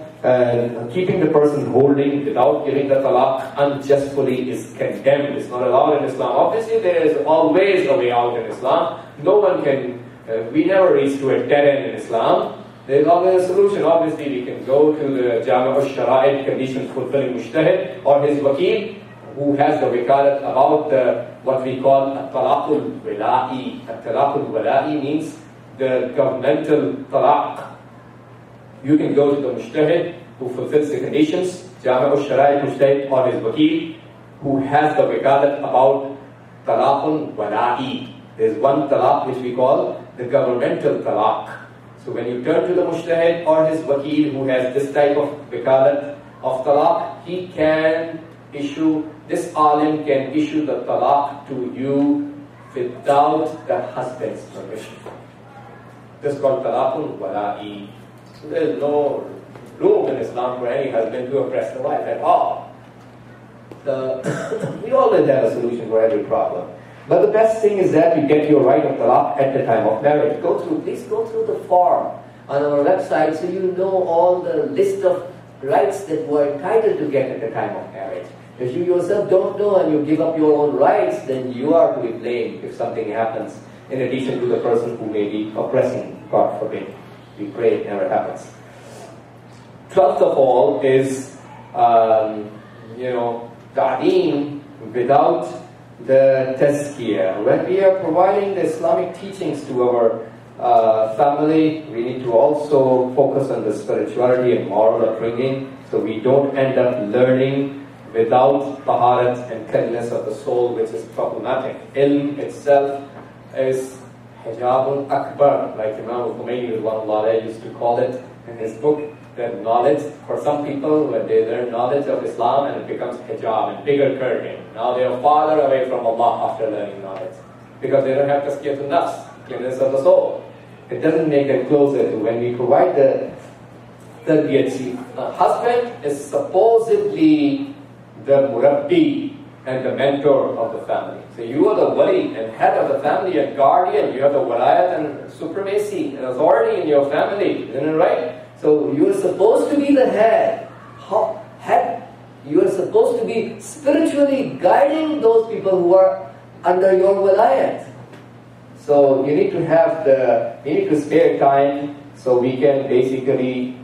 keeping the person holding without giving the talaq unjustly is condemned. It's not allowed in Islam. Obviously, there is always a way out in Islam. No one can, we never reach to a dead end in Islam. There's always a solution. Obviously, we can go to the Jami' al-Shara'id, conditions fulfilling mujtahid, or his wakil, who has the wikalat about what we call at-talaqul wala'i. At-talaqul wala'i means the governmental talaq. You can go to the mujtahid who fulfills the conditions, Jami' al-Shara'id mujtahid, or his wakil, who has the wikalat about talaqul wala'i. There's one talaq which we call the governmental talaq. So when you turn to the mujtahid or his wakil who has this type of wikalat of talaq, he can issue, this alim can issue the talaq to you without the husband's permission. This is called talaqul wala'i. So there is no room in Islam for any husband to oppress the wife at all. We always have a solution for every problem. But the best thing is that you get your right of talaq at the time of marriage. Please go through the form on our website so you know all the list of rights that you are entitled to get at the time of marriage. If you yourself don't know and you give up your own rights, then you are to be blamed if something happens, in addition to the person who may be oppressing, God forbid. We pray it never happens. 12th of all is, ta'deem without the tazkiyah. When we are providing the Islamic teachings to our family, we need to also focus on the spirituality and moral upbringing, so we don't end up learning without taharat and cleanliness of the soul, which is problematic. Ilm itself is hijabun akbar, like Imam al-Khomeini used to call it in his book, that knowledge, for some people, when they learn knowledge of Islam, and it becomes hijab and bigger curtain. Now they are farther away from Allah after learning knowledge, because they don't have tazkiyatun nafs, cleanness of the soul. It doesn't make them closer to when we provide the tarbiyat. Husband is supposedly the murabbi and the mentor of the family. So you are the wali and head of the family and guardian. You have the walayat and supremacy and authority in your family. Isn't it right? So you are supposed to be the head. You are supposed to be spiritually guiding those people who are under your walayat. So you need to spare time so we can basically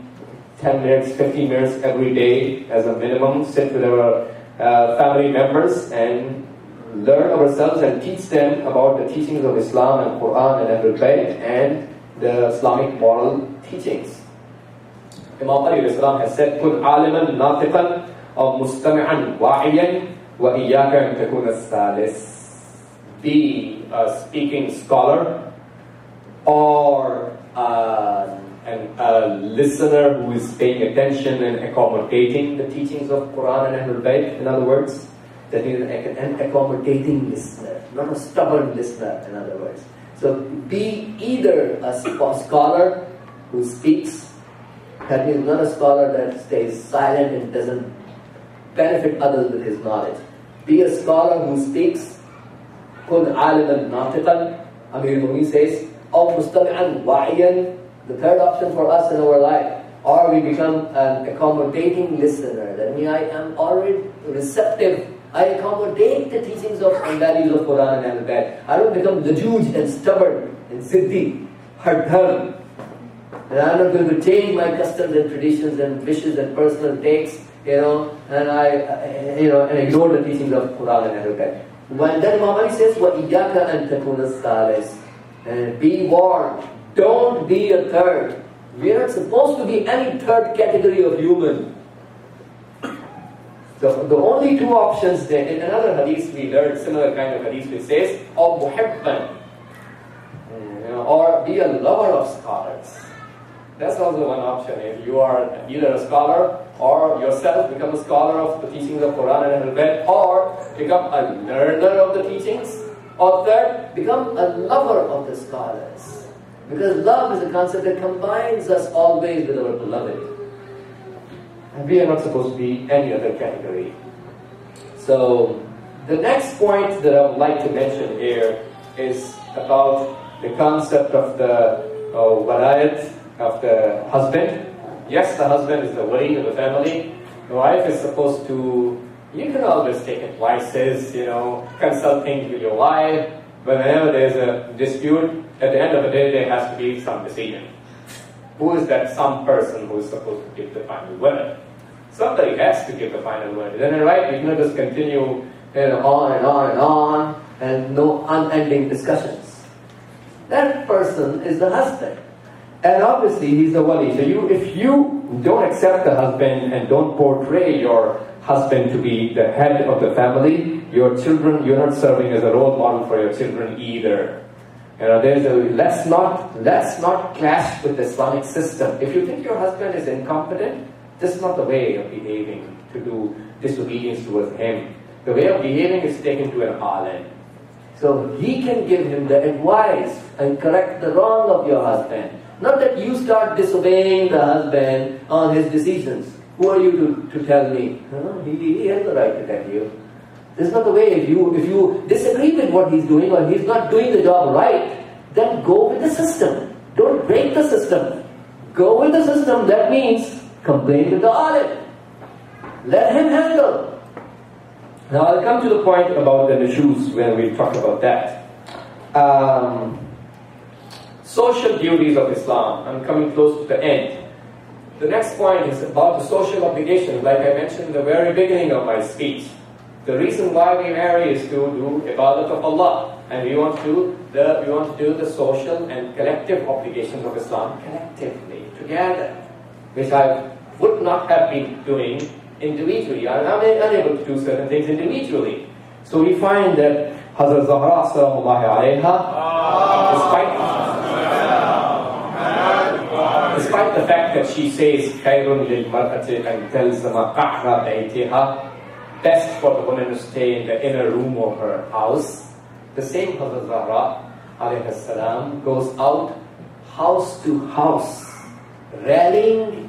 10 minutes, 15 minutes every day as a minimum, sit with our family members and learn ourselves and teach them about the teachings of Islam and Quran and Ahlul Bayt and the Islamic moral teachings. Imam Ali has said, "Kun aliman natiqan aw mustami'an wa'iyan wa iyyaka an takuna as-salis." Be a speaking scholar or a listener who is paying attention and accommodating the teachings of Quran and Ahlul Bayt. In other words, that is an accommodating listener, not a stubborn listener, in other words. So be either a scholar who speaks, that means not a scholar that stays silent and doesn't benefit others with his knowledge. Be a scholar who speaks, kun aliman natiqan, Amir al-Mu'minin says, or mustami'an wa'iyan, the third option for us in our life. Or we become an accommodating listener. That means I am already receptive I accommodate the teachings of and values of Quran and Ahlul Bayt. I don't become lajuj and stubborn and ziddi, hard-dharm. And I'm not going to change my customs and traditions and wishes and personal takes, and and ignore the teachings of Quran and Ahlul Bayt. When then Imam Ali says, وَإِيَّاكَ أَن تَكُونَ الثَّالِث, and be warned, don't be a third. We are not supposed to be any third category of human. The only two options there, in another hadith we learned, similar kind of hadith, which says, or muhibban, or be a lover of scholars. That's also one option. If you are either a scholar or yourself become a scholar of the teachings of Quran and Ahlul Bayt, or become a learner of the teachings, or third, become a lover of the scholars. Because love is a concept that combines us always with our beloved. And we are not supposed to be any other category. So, the next point that I would like to mention here is about the concept of the walayat of the husband. Yes, the husband is the wali of the family. The wife is supposed to, you can always take advices, consult things with your wife. But whenever there's a dispute, at the end of the day, there has to be some decision. Who is that some person who is supposed to give the final word? Somebody has to give the final word. Isn't it right? We cannot just continue on and on and on, and no unending discussions. That person is the husband. And obviously, he's the wali. So if you don't accept the husband and don't portray your husband to be the head of the family, your children, you're not serving as a role model for your children either. Let's not clash with the Islamic system. If you think your husband is incompetent, this is not the way of behaving to do disobedience towards him. The way of behaving is taken to an alim. So he can give him the advice and correct the wrong of your husband. Not that you start disobeying the husband on his decisions. Who are you to tell me? He has the right to tell you. This is not the way. If you disagree with what he's doing or he's not doing the job right, then go with the system. Don't break the system. Go with the system. That means complain with the alim. Let him handle. Now I'll come to the point about the nushuz when we talk about that. Social duties of Islam. I'm coming close to the end. The next point is about the social obligations, like I mentioned in the very beginning of my speech. The reason why we marry is to do ibadat of Allah, and we want to do the social and collective obligations of Islam collectively, together, which I would not have been doing individually. I'm unable to do certain things individually. So we find that Hazrat Zahra sallallahu alayha, despite the fact that she says khairun lil mar'ati an talzama qahra baytiha, best for the woman to stay in the inner room of her house, the same Hazrat Zahra alayhi salam goes out house to house, rallying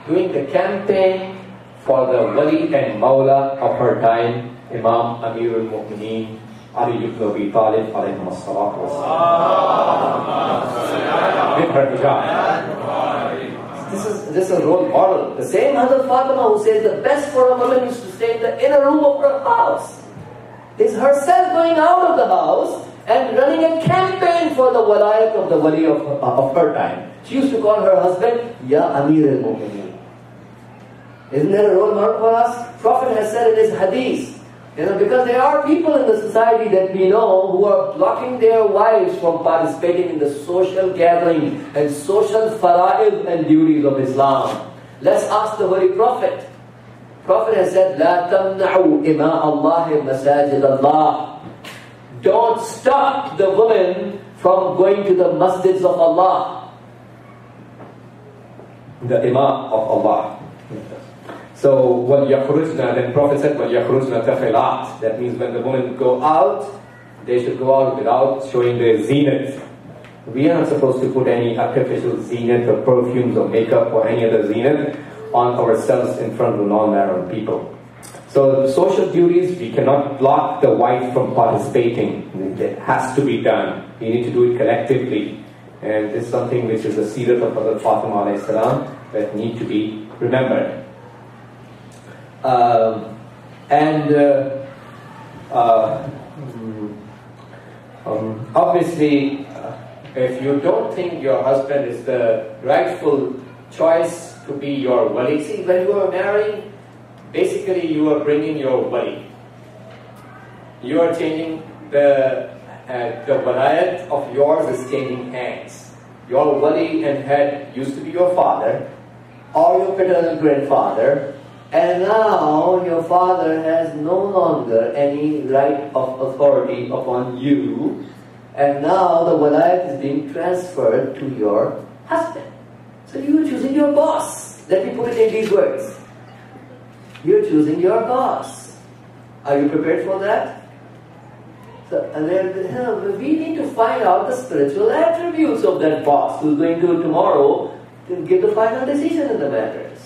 doing the campaign for the wali and mawla of her time, Imam Amirul Mu'mineen Ali ibn Abi Talib alayhi salatu wassalam, with her hijab. This is a role model. The same Hazrat Fatima who says the best for a woman is to stay in the inner room of her house, is herself going out of the house and running a campaign for the walayat of the wali of her time. She used to call her husband Ya Amir al-Mu'mineen. Isn't that a role model for us? Prophet has said in his hadith, because there are people in the society that we know who are blocking their wives from participating in the social gathering and social fara'id and duties of Islam. Let's ask the Holy Prophet. Prophet has said, "La tamna'u ima Allah masajid Allah." Don't stop the women from going to the masjids of Allah, the imam of Allah. So, وَلْيَخْرُجْنَا, then Prophet said, وَلْيَخْرُجْنَا تَفِلَاتٍ. That means when the women go out, they should go out without showing their zenith. We are not supposed to put any artificial zenith or perfumes or makeup or any other zenith on ourselves in front of non-married people. So the social duties, we cannot block the wife from participating. It has to be done. We need to do it collectively. And this is something which is the seerah of Hazrat Fatima alayhi salam that need to be remembered. And obviously, if you don't think your husband is the rightful choice to be your wali, see, when you are marrying, basically you are bringing your wali. You are changing the walayat of yours is changing hands. Your wali and head used to be your father or your paternal grandfather, and now your father has no longer any right of authority upon you, and now the walayat is being transferred to your husband. So you are choosing your boss. Let me put it in these words. You are choosing your boss. Are you prepared for that? So, we need to find out the spiritual attributes of that boss who's going to tomorrow to give the final decision in the matters.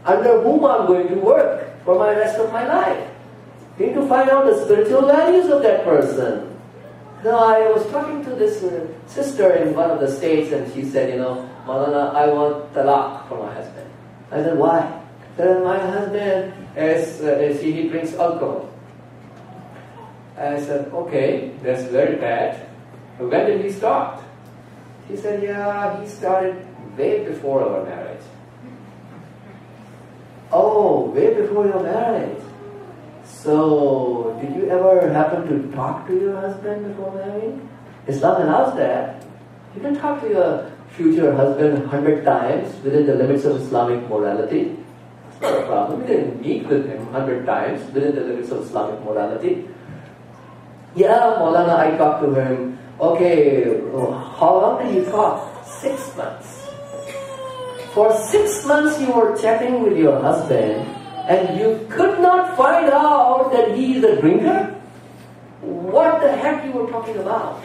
Under whom I'm going to work for my rest of my life. We need to find out the spiritual values of that person. Now, I was talking to this sister in one of the states, and she said, Maulana, I want talaq for my husband. I said, why? She said, my husband he drinks alcohol. I said, okay, that's very bad. When did he start? She said, yeah, he started way before our marriage. Oh, way before your marriage. So, did you ever happen to talk to your husband before marrying? Islam allows that. You can talk to your future husband 100 times within the limits of Islamic morality. It's not a problem. You can meet with him 100 times within the limits of Islamic morality. Yeah, Maulana, I talked to him. Okay, how long did you talk? 6 months. For 6 months you were chatting with your husband and you could not find out that he is a drinker? What the heck you were talking about?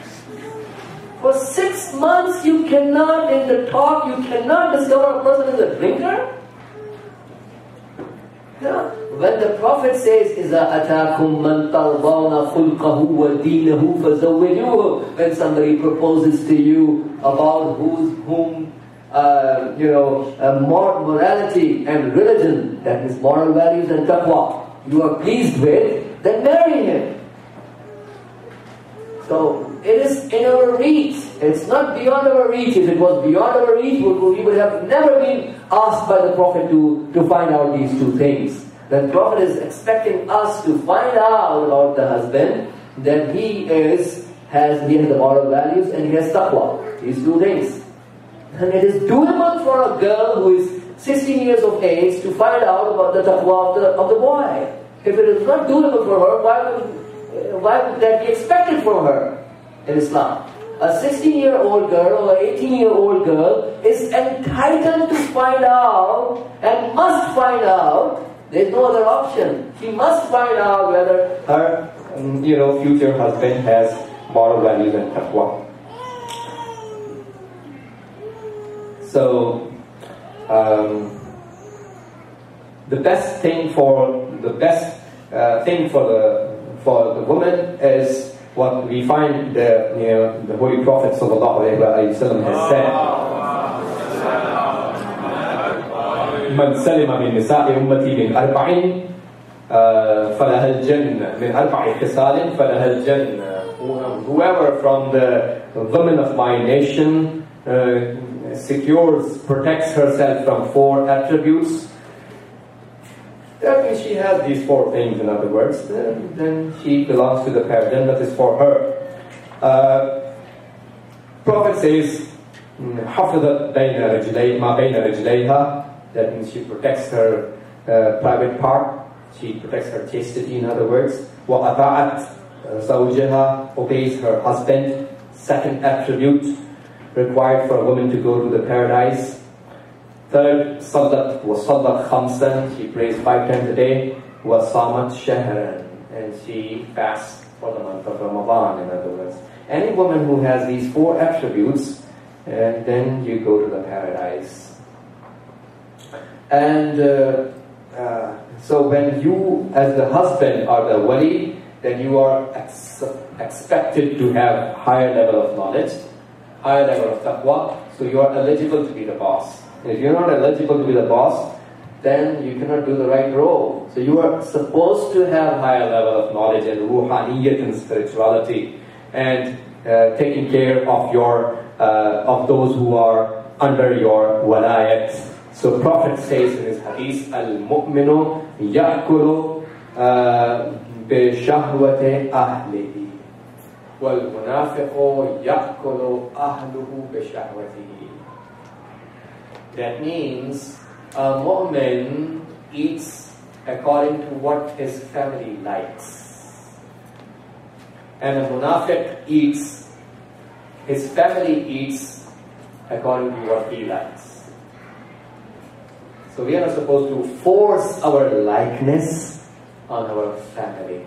For 6 months you cannot, in the talk, you cannot discover a person is a drinker? Yeah. When the Prophet says, إِذَا أَتَاكُمْ مَنْ تَرْضَوْنَ خُلْقَهُ وَدِينَهُ فَزَوِّجُوهُ, when somebody proposes to you about morality and religion, that is moral values and taqwa, you are pleased with, then marry him. So it is in our reach. It's not beyond our reach. If it was beyond our reach, we would have never been asked by the Prophet to find out these two things. The Prophet is expecting us to find out about the husband, that he has the moral values and he has taqwa. These two things. And it is doable for a girl who is 16 years of age to find out about the taqwa of the boy. If it is not doable for her, why would that be expected from her in Islam? A 16-year-old girl or 18-year-old girl is entitled to find out and must find out. There is no other option. She must find out whether her future husband has moral values and taqwa. So the best thing for the woman is what we find the Holy Prophet sallallahu alaihi wasallam has said. من سلم من نساء أمتي من أربع فلها الجنة من أربع خصال فلها الجنة. Whoever from the women of my nation protects herself from 4 attributes, that means she has these 4 things, in other words, then she belongs to the paradise. That is for her. Prophet says, حفظت ما بين رجليها. That means she protects her private part. She protects her chastity, in other words. وَأَطَاعَتْ زَوْجَهَا, obeys her husband. Second attribute required for a woman to go to the paradise. Third, صَلَّتْ وَصَلَّتْ خَمْسًا, she prays 5 times a day. وَصَامَتْ شَهْرًا, and she fasts for the month of Ramadan, in other words. Any woman who has these 4 attributes, then you go to the paradise. And so when you, as the husband, are the wali, then you are expected to have higher level of knowledge, higher level of taqwa, so you are eligible to be the boss. If you're not eligible to be the boss, then you cannot do the right role. So you are supposed to have higher level of knowledge and ruhaniyat and spirituality, and taking care of your of those who are under your walayat. So Prophet says in his hadith, al-mu'minu ya'kulu bi shahwati ahlihi wal munafiqu ya'kulu ahluhu bi shahwatihi. That means a mu'min eats according to what his family likes, and a munafiq eats, his family eats according to what he likes. So we are not supposed to force our likeness on our family.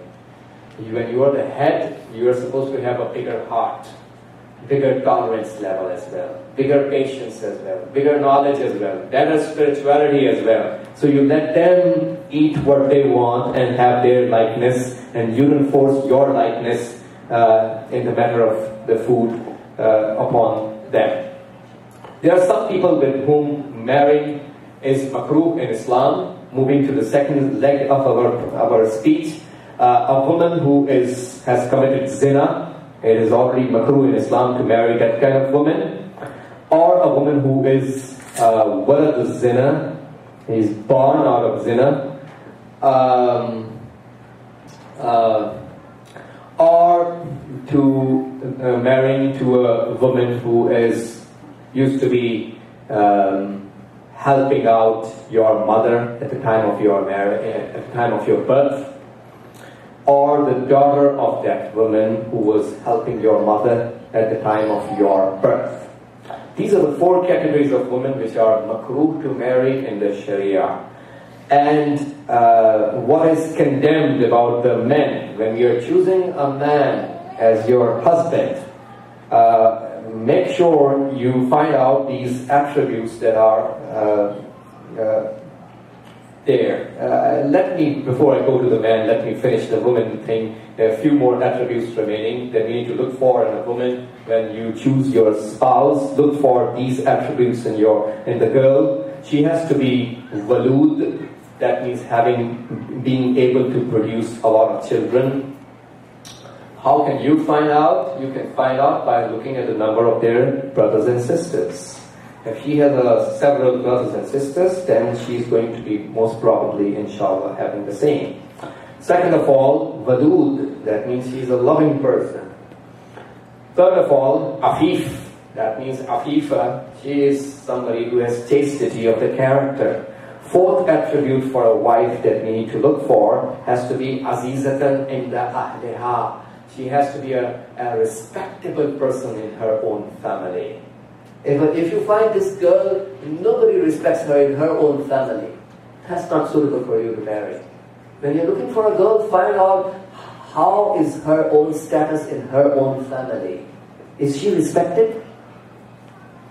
When you are the head, you are supposed to have a bigger heart, bigger tolerance level as well, bigger patience as well, bigger knowledge as well, better spirituality as well. So you let them eat what they want and have their likeness, and you don't force your likeness in the matter of the food upon them. There are some people with whom marrying is makruh in Islam. Moving to the second leg of our speech, a woman who has committed zina, it is already makruh in Islam to marry that kind of woman, or a woman who is walad zina, is born out of zina, or to marrying to a woman who used to be helping out your mother at the time of your marriage, at the time of your birth, or the daughter of that woman who was helping your mother at the time of your birth. These are the four categories of women which are makruh to marry in the Sharia. And what is condemned about the men, when you are choosing a man as your husband, make sure you find out these attributes that are there. Let me, before I go to the man, let me finish the woman thing. There are a few more attributes remaining that we need to look for in a woman. When you choose your spouse, look for these attributes in the girl. She has to be walud, that means being able to produce a lot of children. How can you find out? You can find out by looking at the number of their brothers and sisters. If she has several brothers and sisters, then she's going to be most probably, inshallah, having the same. Second of all, wadud, that means she's a loving person. Third of all, afif, that means afifa, she is somebody who has chastity of the character. Fourth attribute for a wife that we need to look for has to be azizatan inda ahliha. She has to be a respectable person in her own family. If you find this girl, nobody respects her in her own family, that's not suitable for you to marry. When you're looking for a girl, find out how is her own status in her own family. Is she respected?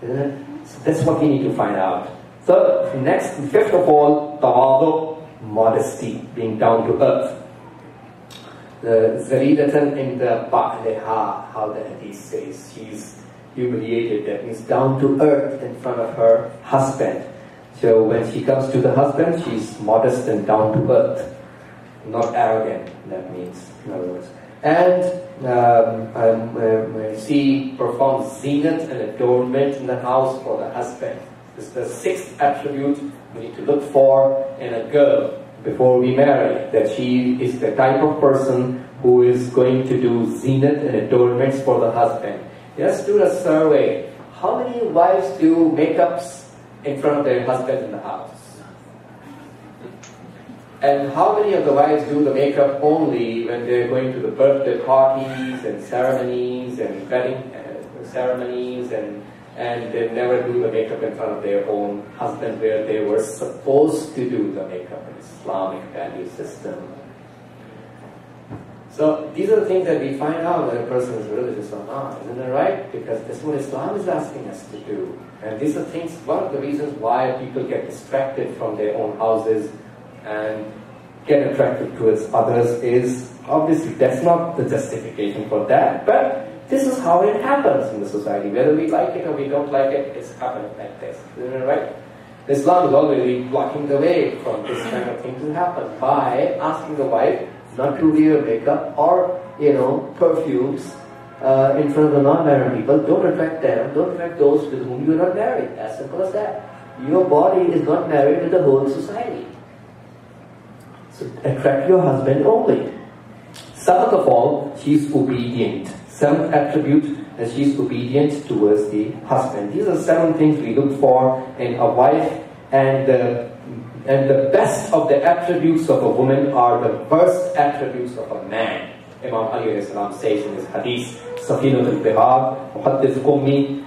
Isn't it? So that's what we need to find out. Fifth of all, tawadu, modesty, being down to earth. Zaridatan in the ba'liha, how the hadith says, she's humiliated, that means down to earth in front of her husband. So when she comes to the husband, she's modest and down to earth, not arrogant, that means, in other words. And she performs zinat and adornment in the house for the husband. This is the sixth attribute we need to look for in a girl before we marry, that she is the type of person who is going to do zinat and adornments for the husband. Let's do a survey. How many wives do makeups in front of their husband in the house? And how many of the wives do the makeup only when they're going to the birthday parties and ceremonies and wedding ceremonies, and they never do the makeup in front of their own husband where they were supposed to do the makeup in Islamic value system? So these are the things that we find out whether a person is religious or not, isn't that right? Because that's what Islam is asking us to do. And these are things, one of the reasons why people get distracted from their own houses and get attracted towards others is, obviously that's not the justification for that, but this is how it happens in the society. Whether we like it or we don't like it, it's happening like this, isn't it right? Islam is already blocking the way from this kind of thing to happen by asking the wife not to wear makeup or, perfumes in front of the non-married people. Don't attract them. Don't attract those with whom you are not married. As simple as that. Your body is not married with the whole society. So attract your husband only. Seventh of all, she's obedient. Seventh attribute, that she's obedient towards the husband. These are 7 things we look for in a wife, and the best of the attributes of a woman are the worst attributes of a man. Imam Ali says in his hadith, Safinat al-Bihar, Muhaddith Qummi,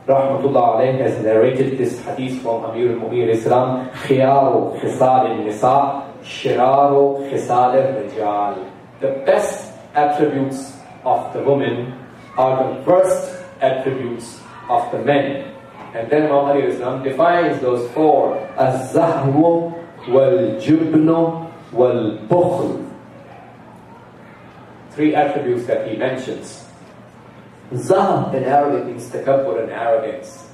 Rahmatullah alayhi, has narrated this hadith from Amir al-Mu'mir Islam, Khiyaru Khisal al-Nisa, Shiraru Khisal al-Rijal. The best attributes of the woman are the worst attributes of the men. And then Imam Ali Islam defines those 4: Az-Zahru wal-Jubnu wal-Bukhl. 3 attributes that he mentions. Zahr in Arabic means takabbur and arrogance.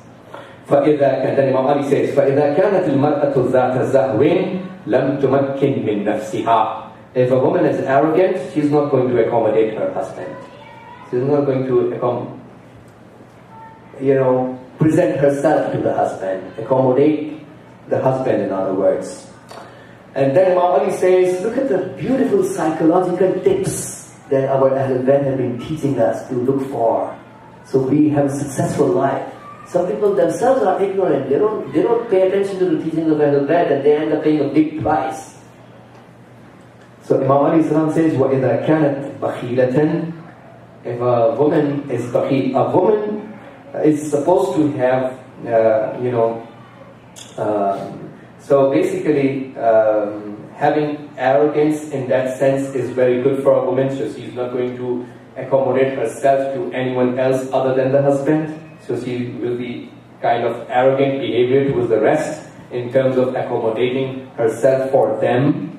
And then Imam Ali says, فَإِذَا كَانَتِ الْمَرْأَةُ ذَاتَ زَهْوٍ لَمْ تُمَكِّنْ مِنْ نَفْسِهَا. If a woman is arrogant, she's not going to accommodate her husband. She's not going to present herself to the husband, accommodate the husband, in other words. And then Imam Ali says, look at the beautiful psychological tips that our Ahlul Bayt have been teaching us to look for, so we have a successful life. Some people themselves are ignorant. They don't pay attention to the teachings of Ahlul Bayt, and they end up paying a big price. So Imam Ali Salam says, وَإِذَا كَانَتْ بَخِيلَةً. If a woman is bakhil, a woman is supposed to have, so basically, having arrogance in that sense is very good for a woman. So she's not going to accommodate herself to anyone else other than the husband. So she will be kind of arrogant behavior towards the rest in terms of accommodating herself for them.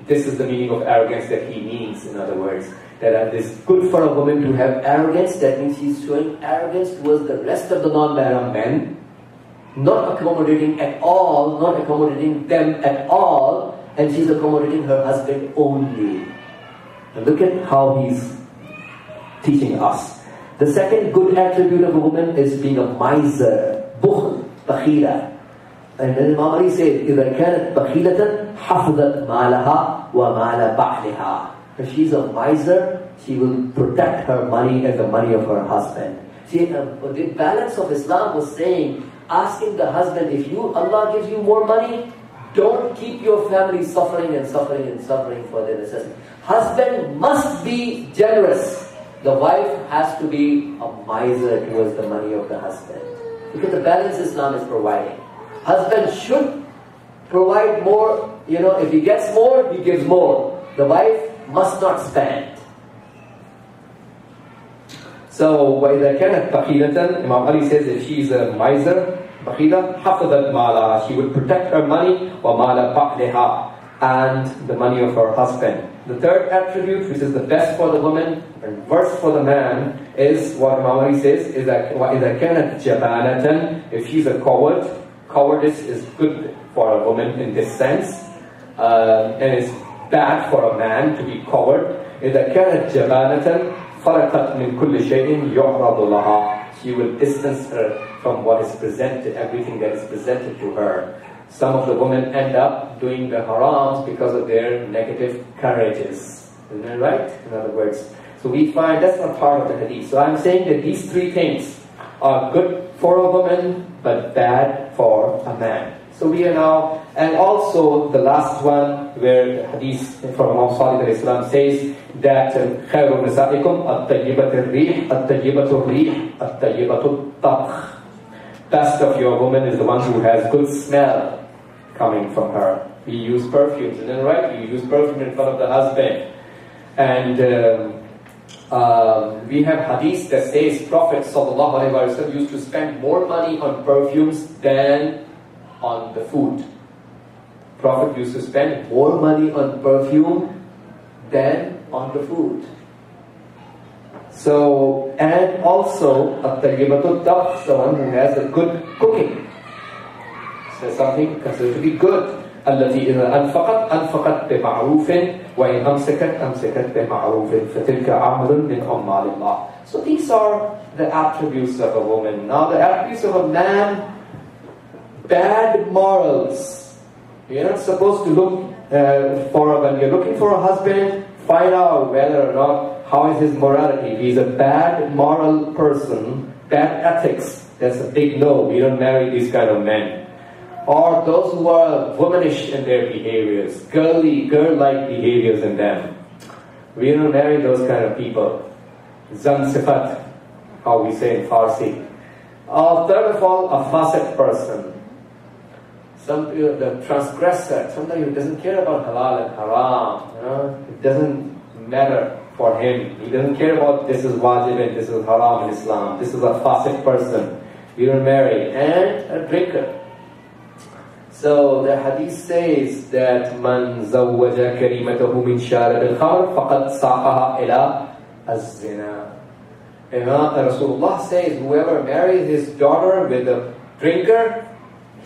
This is the meaning of arrogance that he means, in other words. That it is good for a woman to have arrogance. That means she's showing arrogance towards the rest of the non-mahram men. Not accommodating at all, not accommodating them at all, and she's accommodating her husband only. And look at how he's teaching us. The second good attribute of a woman is being a miser, bukhl, bakhila. And then Imam Ali said, إِذَا كَانَتْ بَخِيلَةً حَفْظَتْ مَالَهَا وَمَالَ بَعْلِهَا. If she's a miser, she will protect her money and the money of her husband. See, the balance of Islam was saying, asking the husband, if Allah gives you more money, don't keep your family suffering and suffering and suffering for their necessity. Husband must be generous. The wife has to be a miser towards the money of the husband. Look at the balance Islam is providing. Husband should provide more. If he gets more, he gives more. The wife must not spend. So, وَإِذَا كَانَتْ بَخِيلَةً, Imam Ali says, if she is a miser, بَخِيلَةً حَفِظَتْ مَالَهَا, she would protect her money, وَمَالَ بَعْلِهَا, and the money of her husband. The third attribute, which is the best for the woman and worst for the man, is what Imam Ali says, is that وَإِذَا كَانَتْ جَبَانَةً, if she's a coward, cowardice is good for a woman in this sense, and it's bad for a man to be coward. إِذَا كَانَتْ جَبَانَةً فَرَقَتْ مِنْ كُلِّ شَيْءٍ يُعْرَضُ لَهَا. She will distance her from what is presented, everything that is presented to her. Some of the women end up doing the harams because of their negative courages. Isn't that right? In other words, so we find that's not part of the hadith. So I'm saying that these 3 things are good for a woman, but bad for a man. So we are now, and also the last one, where the hadith from Imam Sadiq al-Islam says that خَيْرُ نِسَائِكُمْ الطَّيِّبَةُ الرِّيحِ الطَّيِّبَةُ الرِّيحِ الطَّيِّبَةُ الطَّبْخِ. Best of your woman is the one who has good smell coming from her. We use perfumes, and then right, you use perfume in front of the husband. And we have hadith that says Prophet ﷺ used to spend more money on perfumes than on the food. Prophet used to spend more money on perfume than on the food. So, and also, at-tayyibatul tabkh, someone who has a good cooking. So something considered to be good. التي إذا أنفقت بمعروف وإن أمسكت بمعروف فتلك عمل من عمال الله. So these are the attributes of a woman. Now the attributes of a man: bad morals. You're not supposed to look when you're looking for a husband, find out whether or not how is his morality. If he's a bad moral person, bad ethics, that's a big no. We don't marry these kind of men. Or those who are womanish in their behaviors, girl-like behaviors in them. We don't marry those kind of people. Zan sifat, how we say in Farsi. Third of all, a fasiq person. The transgressor, somebody who doesn't care about halal and haram. It doesn't matter for him. He doesn't care about this is wajib and this is haram in Islam. This is a fasiq person. You don't marry. And a drinker. So the hadith says that man zawwaja karimatahu min sharib al-khamr faqad saqaha ila az-zina. Rasulullah says whoever marries his daughter with a drinker,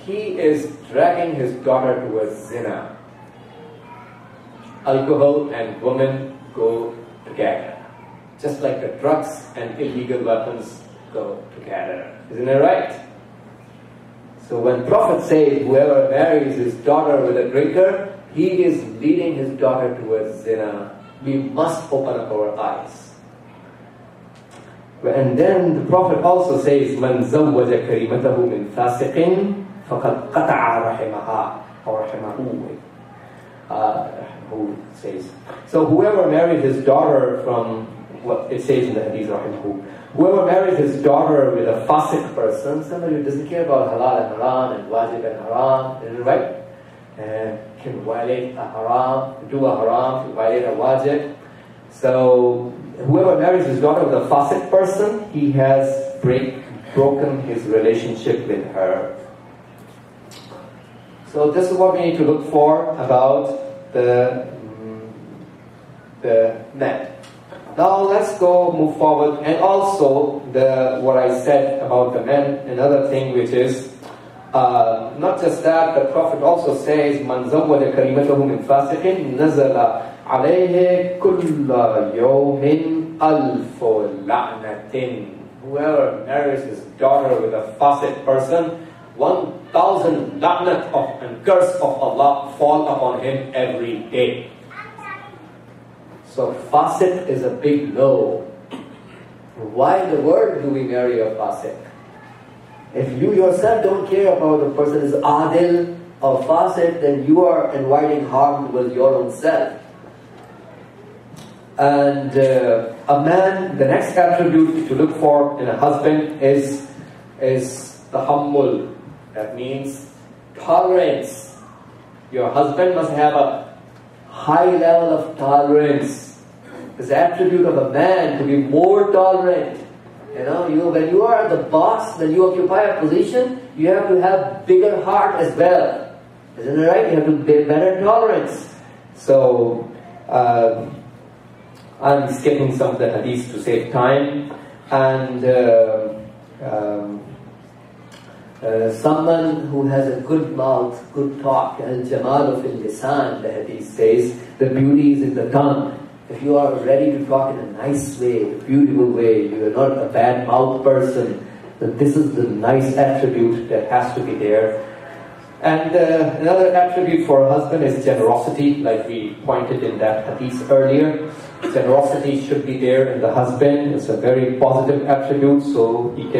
he is dragging his daughter towards zina. Alcohol and women go together. Just like the drugs and illegal weapons go together. Isn't it right? So when Prophet says whoever marries his daughter with a drinker, he is leading his daughter towards zina. We must open up our eyes. And then the Prophet also says, "Man zawwaja karimatahu min fasiqin faqad qata'a rahimaha or rahimahu." Who says? So whoever married his daughter from what it says in the hadith, rahimahu. Whoever marries his daughter with a fasiq person, somebody who doesn't care about halal and haram and wajib and haram, is it right? Can violate a haram, do a haram, can violate a wajib. So whoever marries his daughter with a fasiq person, he has broken his relationship with her. So this is what we need to look for about the men. Now let's move forward, and also what I said about the men, another thing which is not just that, the Prophet also says, "Man zawwaja karimatahu min fasiqin nazala alayhi kulla yawmin alfu la'natin." Whoever marries his daughter with a fasiq person, 1,000 la'nat and curse of Allah fall upon him every day. So fasiq is a big no. Why in the world do we marry a fasiq? If you yourself don't care about the person is adil or fasiq, then you are inviting harm with your own self. And a man, the next attribute to look for in a husband is tahammul. That means tolerance. Your husband must have a high level of tolerance. It's the attribute of a man to be more tolerant. When you are the boss, when you occupy a position, you have to have bigger heart as well. Isn't it right? You have to be better tolerance. So I'm skipping some of the hadiths to save time. And someone who has a good mouth, good talk, al-jamalu fil lisan, the hadith says, the beauty is in the tongue. If you are ready to talk in a nice way, a beautiful way, you are not a bad mouth person, then this is the nice attribute that has to be there. And another attribute for a husband is generosity, like we pointed in that hadith earlier. Generosity should be there in the husband. It's a very positive attribute, so he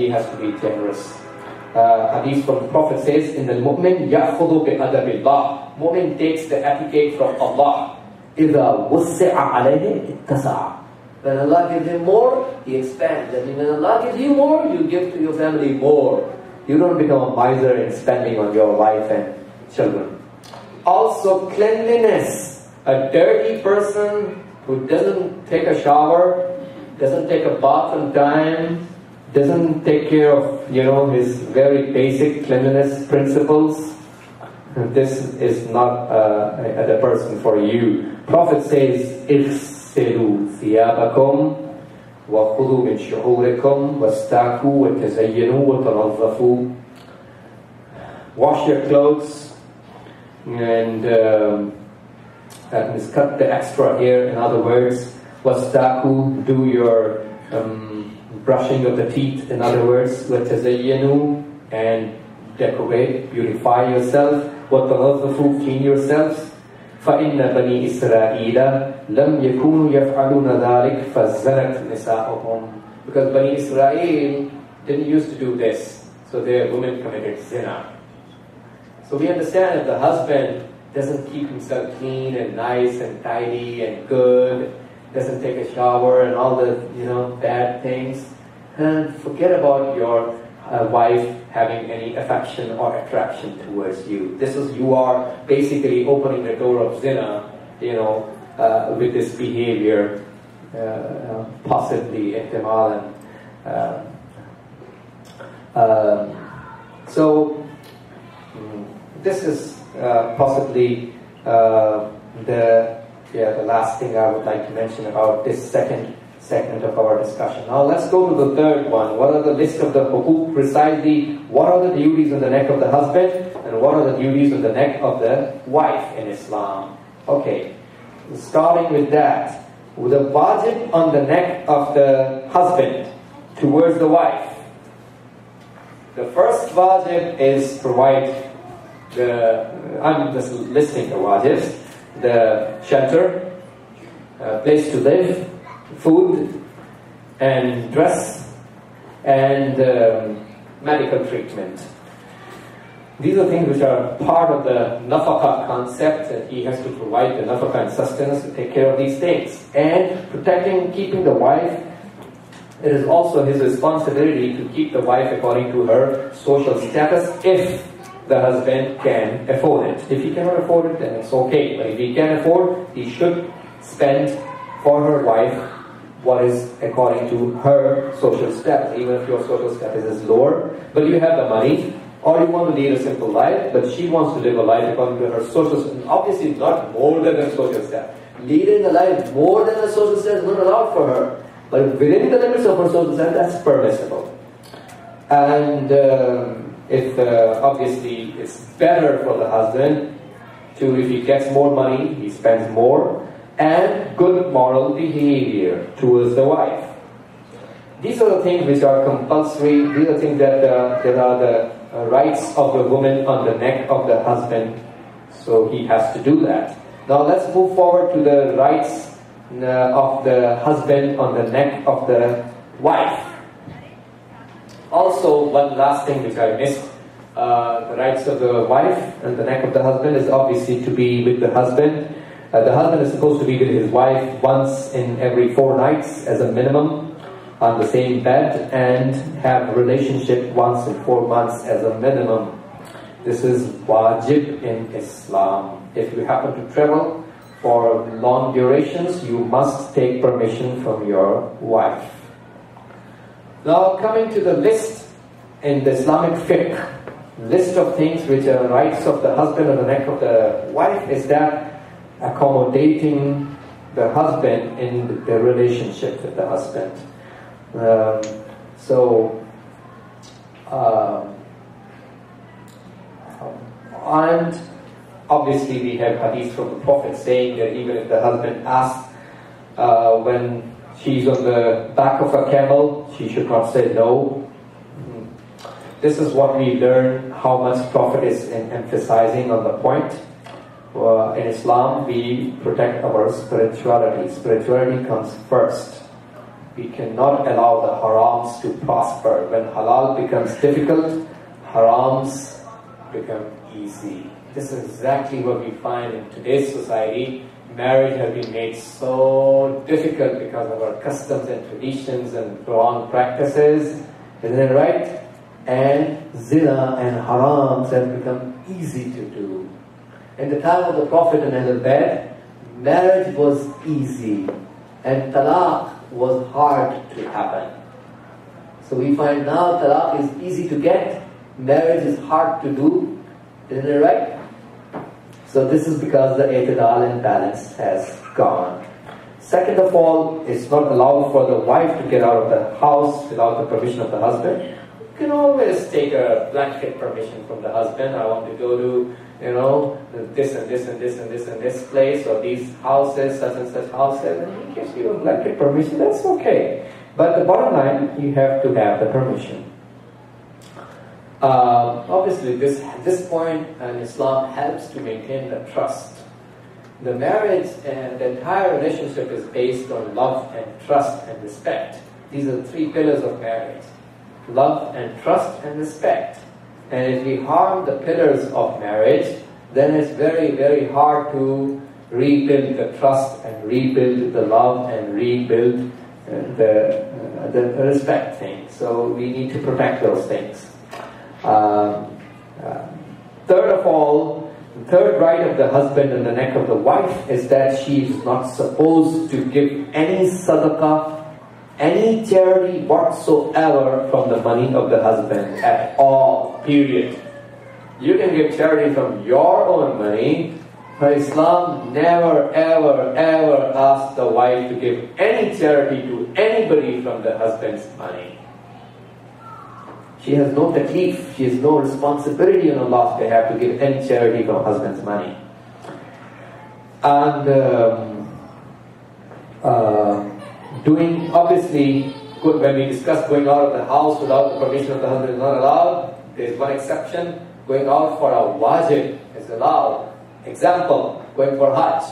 has to be generous. Hadith from the Prophet says, "In the mu'min ya'khudhu bi'adabillah." Mu'min takes the etiquette from Allah. إِذَا وُسِّعَ عَلَيْهِ اتَّسَعَ. When Allah gives him more, he expands. And when Allah gives you more, you give to your family more. You don't become a miser in spending on your wife and children. Also, cleanliness. A dirty person who doesn't take a shower, doesn't take a bath on time, doesn't take care of, his very basic cleanliness principles, this is not the person for you. Prophet says, "Ighsilu thiyabakum wa khudhu min shu'urikum wastaku wa tazayyanu wa tanazzafu." wash your clothes, and that means cut the extra hair. In other words, wastaku, do your brushing of the teeth. In other words, watazayyanu, and decorate, beautify yourself. وَتَنَظَّفُوا, clean yourselves. فَإِنَّ بَنِي إِسْرَائِيلَ لَمْ يَكُونُوا يَفْعَلُونَ ذَلِكَ فَزَّنَتْ نِسَاؤُهُم. Because Bani Israel didn't used to do this, so their women committed zina. So we understand if the husband doesn't keep himself clean and nice and tidy and good, doesn't take a shower and all the bad things, and forget about your wife having any affection or attraction towards you. You are basically opening the door of zina, with this behavior, possibly ihtimalan. So this is possibly the last thing I would like to mention about this second segment of our discussion. Now let's go to the third one. What are the list of the hukuk? Precisely, what are the duties on the neck of the husband and what are the duties on the neck of the wife in Islam? Okay, starting with that. The wajib on the neck of the husband towards the wife. The first wajib is provide I'm just listing the wajibs: the shelter, place to live, food and dress, and medical treatment. These are things which are part of the nafaqah concept, that he has to provide the nafaqah and sustenance to take care of these things. And keeping the wife, it is also his responsibility to keep the wife according to her social status, if the husband can afford it. If he cannot afford it, then it's okay. But if he can afford, he should spend for her wife what is according to her social status. Even if your social status is lower, but you have the money, or you want to lead a simple life, but she wants to live a life according to her social status. Obviously not more than her social status. Leading a life more than her social status is not allowed for her. But within the limits of her social status, that's permissible. And if obviously it's better for the husband to, if he gets more money, he spends more, and good moral behavior towards the wife. These are the things which are compulsory. These are things that are the rights of the woman on the neck of the husband. So he has to do that. Now let's move forward to the rights of the husband on the neck of the wife. Also, one last thing which I missed. The rights of the wife and the neck of the husband is obviously to be with the husband. The husband is supposed to be with his wife once in every 4 nights as a minimum on the same bed, and have a relationship once in 4 months as a minimum. This is wajib in Islam. If you happen to travel for long durations, you must take permission from your wife. Now coming to the list in the Islamic fiqh, list of things which are rights of the husband on the neck of the wife, is that accommodating the husband in the relationship with the husband. And obviously we have hadith from the Prophet saying that even if the husband asks when she's on the back of a camel, she should not say no. This is what we learn, how much Prophet is emphasizing on the point. In Islam, we protect our spirituality. Spirituality comes first. We cannot allow the harams to prosper. When halal becomes difficult, harams become easy. This is exactly what we find in today's society. Marriage has been made so difficult because of our customs and traditions and wrong practices. Isn't it right? And zina and harams have become easy to do. In the time of the Prophet and Ahlul Bayt, marriage was easy and talaq was hard to happen. So we find now talaq is easy to get, marriage is hard to do. Isn't it right? So this is because the i'tidal and balance has gone. Second of all, it's not allowed for the wife to get out of the house without the permission of the husband. you can always take a blanket permission from the husband. I want to go to, this and this and this and this and this place, or these houses, such and such houses, and he gives you a blanket permission. That's okay. But the bottom line, you have to have the permission. Obviously, this point in Islam helps to maintain the trust. The marriage and the entire relationship is based on love and trust and respect. These are the three pillars of marriage. Love and trust and respect. And if we harm the pillars of marriage, then it's very, very hard to rebuild the trust and rebuild the love and rebuild the respect thing. So we need to protect those things. Third of all, the third right of the husband in the neck of the wife is that she is not supposed to give any sadaqah, any charity whatsoever from the money of the husband at all, period. You can give charity from your own money, but Islam never, ever, ever asks the wife to give any charity to anybody from the husband's money. She has no taklif, she has no responsibility on Allah's behalf to give any charity from husband's money. And obviously, when we discuss going out of the house without the permission of the husband is not allowed, there is one exception. Going out for a wajib is allowed. Example, going for Hajj.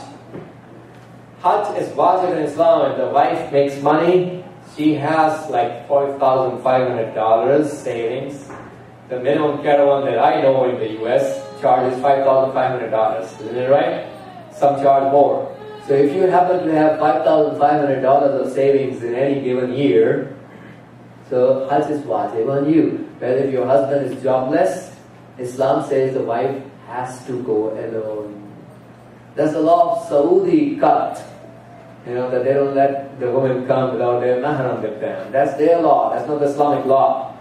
Hajj is wajib in Islam, and the wife makes money. She has like $5,500 savings. The minimum caravan that I know in the US charges $5,500. Isn't it right? Some charge more. So if you happen to have $5,500 of savings in any given year, so Hajj is wajib on you. But if your husband is jobless, Islam says the wife has to go alone. That's the law of Saudi cut. That they don't let the woman come without their mahram with them. That's their law, that's not the Islamic law.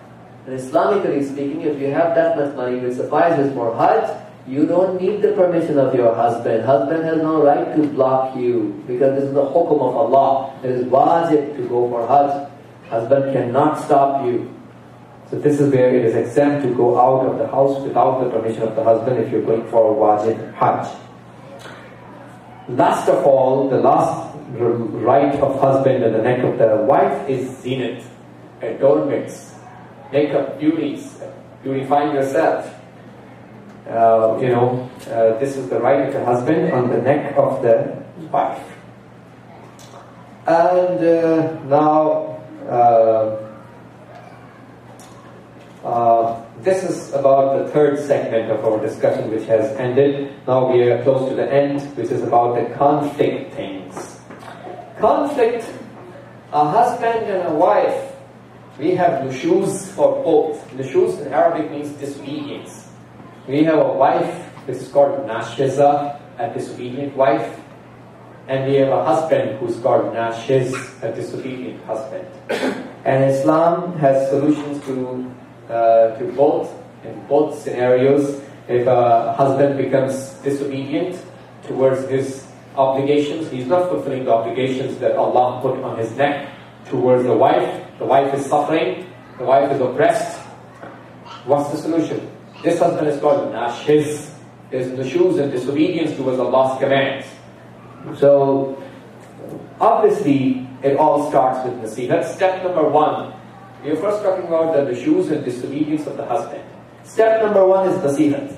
And Islamically speaking, if you have that much money which suffices for Hajj, you don't need the permission of your husband. Husband has no right to block you, because this is the hukum of Allah. It is wajib to go for Hajj. Husband cannot stop you. So this is where it is exempt to go out of the house without the permission of the husband if you're going for a wajib Hajj. Last of all, the last right of husband in the neck of the wife is zinat, adornments, makeup, beauties, beautifying yourself. This is the right of the husband on the neck of the wife. And now, this is about the third segment of our discussion, which has ended. Now we are close to the end, which is about the conflict things. Conflict, a husband and a wife, we have nushuz for both. Nushuz in Arabic means disobedience. We have a wife, which is called nashiza, a disobedient wife. And we have a husband who's called nashiz, a disobedient husband. And Islam has solutions to both, in both scenarios. If a husband becomes disobedient towards his obligations, he's not fulfilling the obligations that Allah put on his neck towards the wife is suffering, the wife is oppressed. What's the solution? This husband is called nashiz. There's nushuz and disobedience towards Allah's commands. So, obviously, it all starts with nasihat. Step number one, we are first talking about the nushuz and disobedience of the husband. Step number one is nasihat.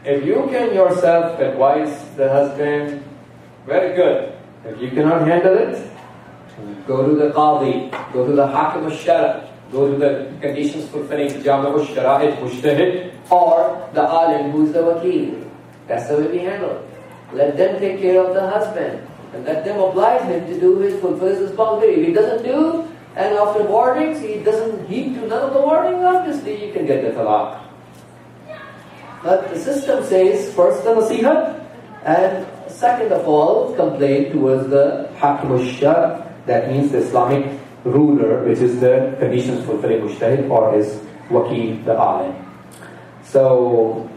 If you can yourself advise the husband, very good. If you cannot handle it, go to the qadi, go to the hakim al-shara, go to the conditions fulfilling jami' al-shara'id, mujtahid, or the alim who is the wakil. That's the way we handle it. Let them take care of the husband, and let them oblige him to fulfill his responsibility. If he doesn't do, and after warnings, he doesn't heed to none of the warnings, obviously you can get the talaq. But the system says, first the nasihat, and second of all, complain towards the hakim al-shar, that means the Islamic ruler, which is the conditions fulfilling mujtahid, or his wakil, the alim. So,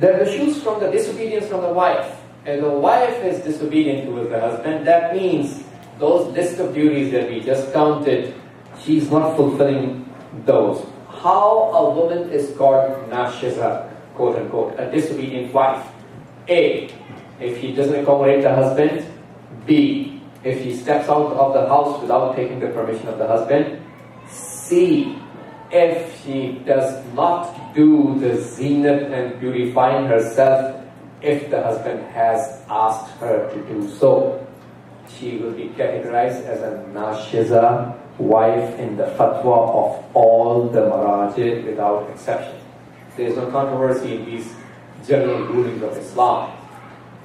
There are issues from the disobedience from the wife. If the wife is disobedient towards the husband, that means those list of duties that we just counted, she's not fulfilling those. How a woman is called nashiza, quote unquote, a disobedient wife. A, if she doesn't accommodate the husband. B, if she steps out of the house without taking the permission of the husband. C, if she does not do the zinat and beautifying herself if the husband has asked her to do so. She will be categorized as a nashiza wife in the fatwa of all the marajid without exception. There is no controversy in these general rulings of Islam.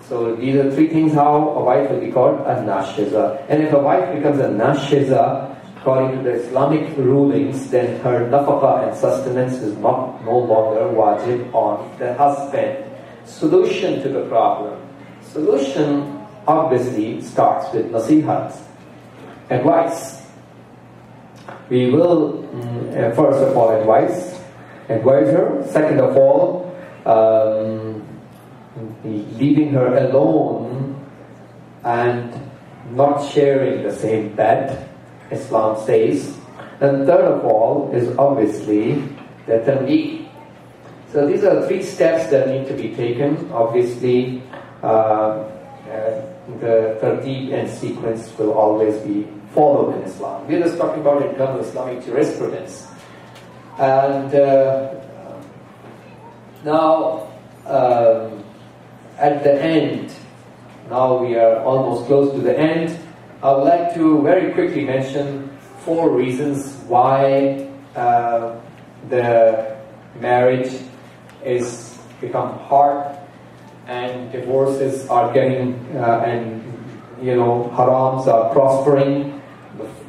So these are three things how a wife will be called a nashiza. And if a wife becomes a nashiza, according to the Islamic rulings, then her nafaqah and sustenance is no longer wajib on the husband. Solution to the problem. Solution obviously starts with nasihat, advice. We will first of all advise her. Second of all, leaving her alone and not sharing the same bed, Islam says. And third of all is obviously the tanbih. So these are three steps that need to be taken. Obviously, the tartib and sequence will always be followed in Islam. We're just talking about in terms of Islamic jurisprudence. And now, at the end, now we are almost close to the end, I would like to very quickly mention 4 reasons why the marriage is become hard and divorces are getting harams are prospering.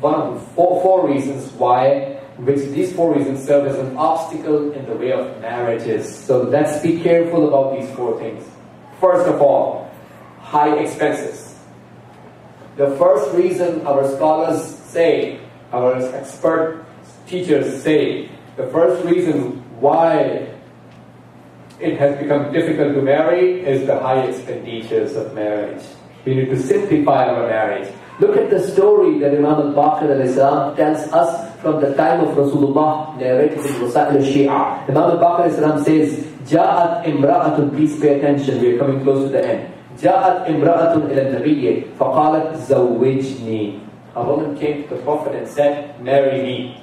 One of the four reasons why, which these 4 reasons serve as an obstacle in the way of marriages. So let's be careful about these 4 things. First of all, high expenses. The first reason our scholars say, our expert teachers say, the first reason why it has become difficult to marry is the high expenditures of marriage. We need to simplify our marriage. Look at the story that Imam al-Baqir tells us from the time of Rasulullah, narrated in Wasa'il al-Shi'a. Imam al-Baqir says, Ja'at imra'atun, please pay attention, we are coming close to the end. Ja'at imra'atun ila al-nabiyyi, faqalat zawwijni. A woman came to the Prophet and said, marry me.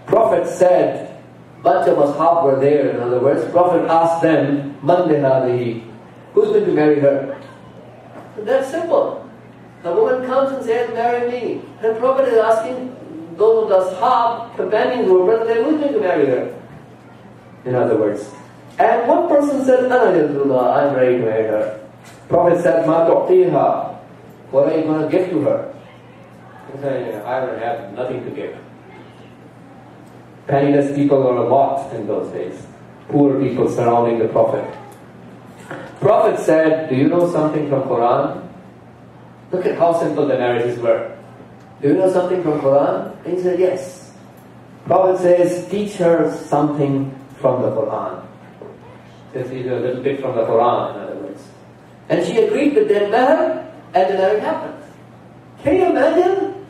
Prophet said, bunch of ashab were there, in other words. Prophet asked them, man li hadihi? Who's going to marry her? So that's simple. The woman comes and says, marry me. And Prophet is asking those of the ashab, companions who were present, who's going to marry her? In other words. And one person said, Ana ya Rasulullah, I'm ready to marry her. Prophet said, Ma tu'tiha. What are you going to give to her? He said, I don't have nothing to give. Penniless people were a lot in those days. Poor people surrounding the Prophet. Prophet said, do you know something from Quran? Look at how simple the marriages were. Do you know something from Quran? And he said, yes. Prophet says, teach her something from the Quran. Says a little bit from the Quran, in other words. And she agreed with their marriage, and the marriage happened. Can you imagine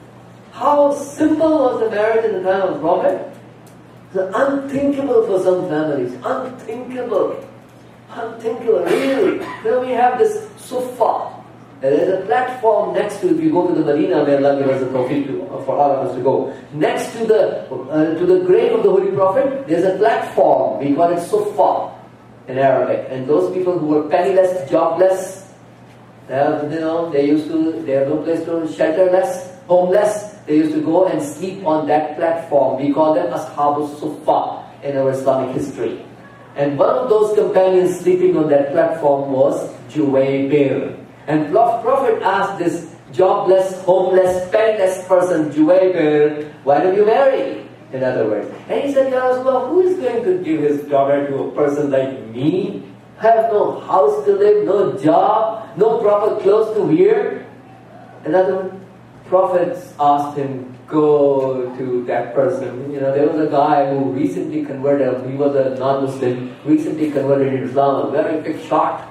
how simple was the marriage in the time of the Prophet? It's unthinkable for some families. Unthinkable. Unthinkable, really. Now we have this sufa. There is a platform next to, if you go to the Medina, may Allah give us the tawfiq for all of us to go. Next to the grave of the Holy Prophet, there's a platform. We call it sufa in Arabic. And those people who were penniless, jobless, they have no place to shelterless, homeless. They used to go and sleep on that platform. We call them Ashabus Sufa in our Islamic history. And one of those companions sleeping on that platform was Juwaybir. And Prophet asked this jobless, homeless, penniless person, Juwaybir, why don't you marry? In other words. And he said, Ya Rasulullah, who is going to give his daughter to a person like me? I have no house to live, no job, no proper clothes to wear. In other words, Prophet asked him go to that person. You know, there was a guy who recently converted, he was a non-Muslim, recently converted to Islam, a very big shot,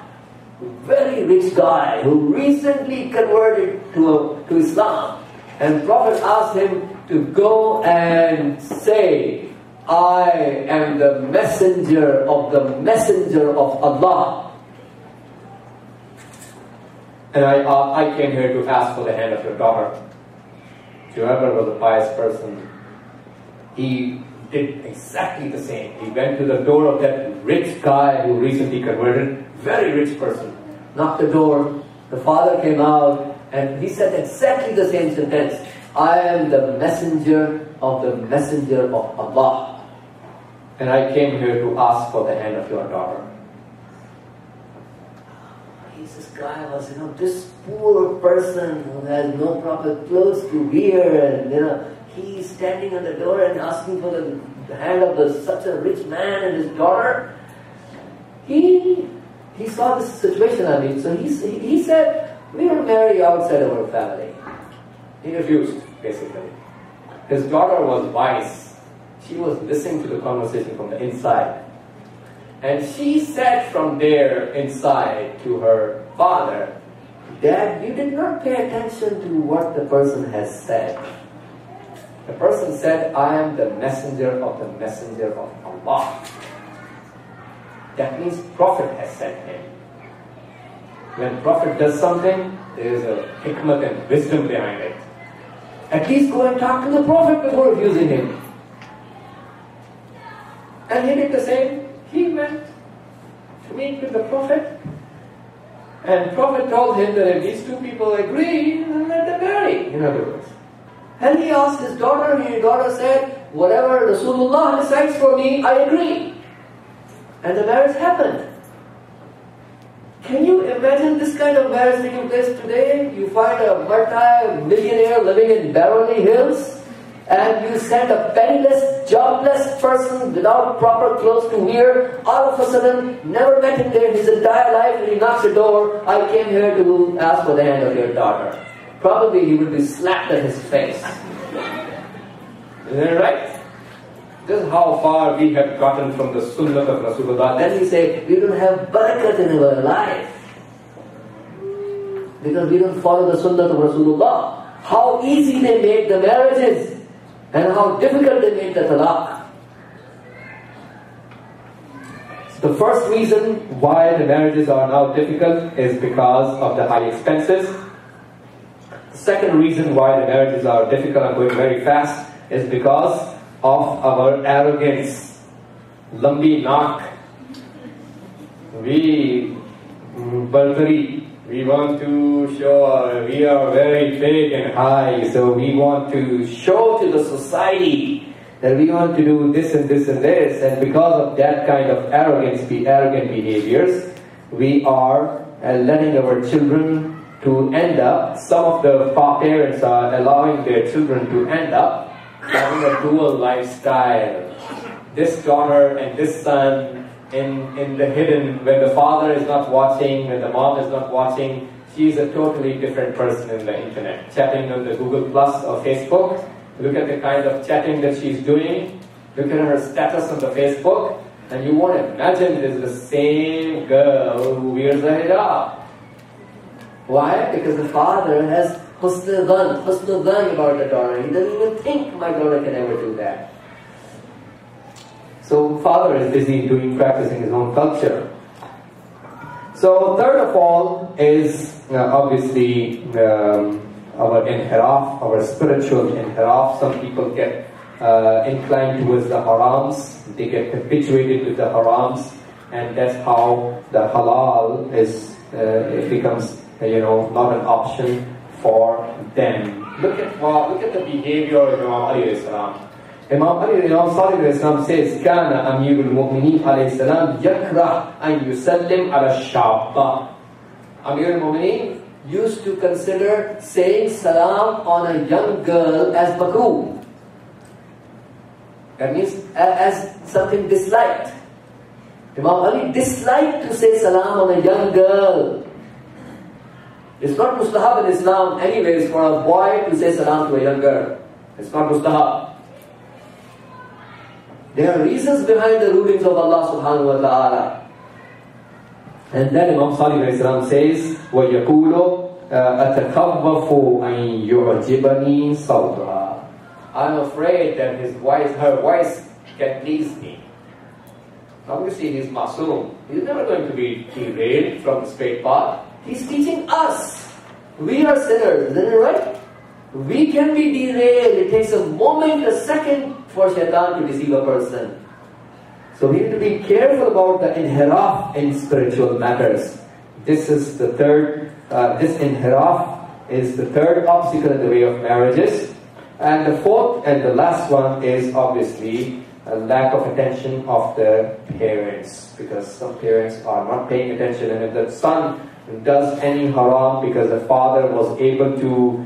very rich guy who recently converted to Islam. And Prophet asked him to go and say, I am the messenger of Allah. And I came here to ask for the hand of your daughter. Whoever was a pious person, he did exactly the same. He went to the door of that rich guy who recently converted, very rich person, knocked the door. The father came out and he said exactly the same sentence. I am the messenger of Allah. And I came here to ask for the hand of your daughter. This guy was, this poor person who has no proper clothes to wear, and he's standing on the door and asking for the hand of such a rich man and his daughter. He saw this situation, so he said, we will marry outside our family. He refused, basically. His daughter was wise. She was listening to the conversation from the inside. And she said from there inside to her father, Dad, you did not pay attention to what the person has said. The person said, I am the messenger of Allah. That means Prophet has sent him. When Prophet does something, there is a hikmat and wisdom behind it. At least go and talk to the Prophet before refusing him. And he did the same. He went to meet with the Prophet, and Prophet told him that if these two people agree, then let them marry, in other words. And he asked his daughter, and his daughter said, whatever Rasulullah decides for me, I agree. And the marriage happened. Can you imagine this kind of marriage taking place today? You find a multi-millionaire living in Beverly Hills, and you send a penniless, jobless person without proper clothes to wear, all of a sudden, never met him there his entire life, and he knocks the door, I came here to ask for the hand of your daughter. Probably he would be slapped at his face. Isn't that right? This is how far we have gotten from the sunnah of Rasulullah. Then we say, we don't have barakat in our life, because we don't follow the sunnah of Rasulullah. How easy they made the marriages, and how difficult they made the talaq. The first reason why the marriages are now difficult is because of the high expenses. The second reason why the marriages are difficult and going very fast is because of our arrogance. Lambi nak. We want to show we are very big and high, so we want to show to the society that we want to do this and this and this, and because of that kind of arrogant behaviors, we are letting our children to end up, some of the parents are allowing their children to end up having a dual lifestyle. This daughter and this son in the hidden, when the father is not watching, when the mom is not watching, she is a totally different person in the internet. Chatting on the Google Plus or Facebook. Look at the kind of chatting that she's doing. Look at her status on the Facebook. And you won't imagine it is the same girl who wears a hijab. Why? Because the father has husnul dhan about the daughter. He doesn't even think my daughter can ever do that. So father is busy practicing his own culture. So third of all is obviously our inhiraf, our spiritual inhiraf. Some people get inclined towards the harams. They get habituated with the harams, and that's how the halal is. It becomes not an option for them. Look at the behavior of Imam Ali alayhi salam. Imam Sadiq alayhi salam says, كان أمير المؤمنين عليه السلام يكره أن يسلم على الشاب. Amir al-Mu'mineen used to consider saying salam on a young girl as makruh. That means as something disliked. Imam Ali disliked to say salam on a young girl. It's not mustahab in Islam anyways for a boy to say salam to a young girl. It's not mustahab. There are reasons behind the rulings of Allah subhanahu wa ta'ala. And then Imam Salih alayhi salam says, وَيَقُولُ أَتَخَوَّفُ أَن يُعْجِبَنِي صَوْتُهَا. I'm afraid that her voice can please me. Obviously he's masoom. He's never going to be derailed from the straight path. He's teaching us. We are sinners, isn't it right? We can be derailed. It takes a moment, a second for shaitan to deceive a person. So we need to be careful about the inhiraf in spiritual matters. This is the third, this inhiraf is the third obstacle in the way of marriages. And the fourth and the last one is obviously a lack of attention of the parents. Because some parents are not paying attention, and if the son does any haram because the father was able to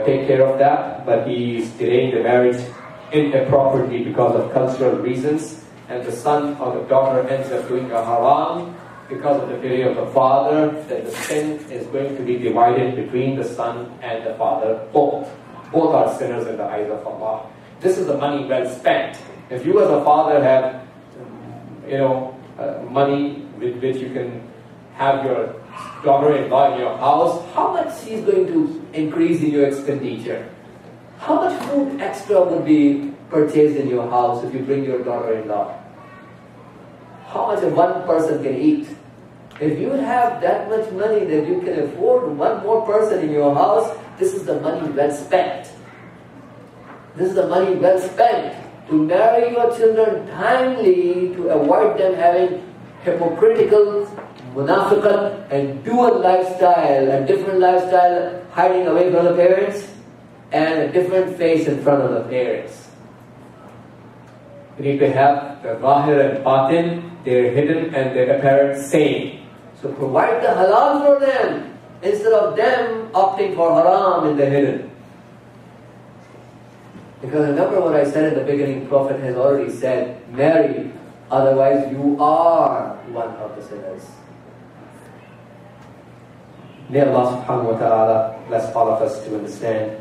take care of that, but he is delaying the marriage inappropriately because of cultural reasons, and the son or the daughter ends up doing a haram because of the failure of the father, then the sin is going to be divided between the son and the father. Both are sinners in the eyes of Allah. This is the money well spent. If you as a father have, money with which you can have your daughter-in-law in your house, how much is going to increase in your expenditure? How much food extra would be purchased in your house if you bring your daughter-in-law? How much one person can eat? If you have that much money that you can afford one more person in your house, this is the money well spent. This is the money well spent to marry your children timely, to avoid them having hypocritical, munafiqat and dual lifestyle, a different lifestyle hiding away from the parents and a different face in front of the parents. We need to have the zahir and batin, they're hidden and they're apparent same. So provide the halal for them instead of them opting for haram in the hidden. Because remember what I said in the beginning, Prophet has already said, marry, otherwise you are one of the sinners. May Allah subhanahu wa ta'ala bless all of us to understand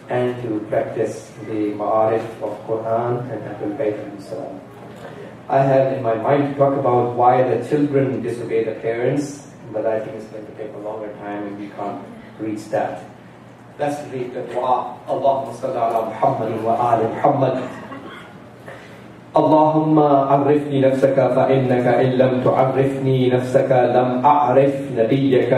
and to practice the ma'arif of Quran and Ahlul Bayt and Salam. I have in my mind to talk about why the children disobey the parents, but I think it's going to take a longer time and we can't reach that. Let's read the dua. Allahumma salli ala Muhammad wa ali Muhammad. اللهم عرفني نفسك فإنك إن لم تعرفني نفسك لم أعرف نبيك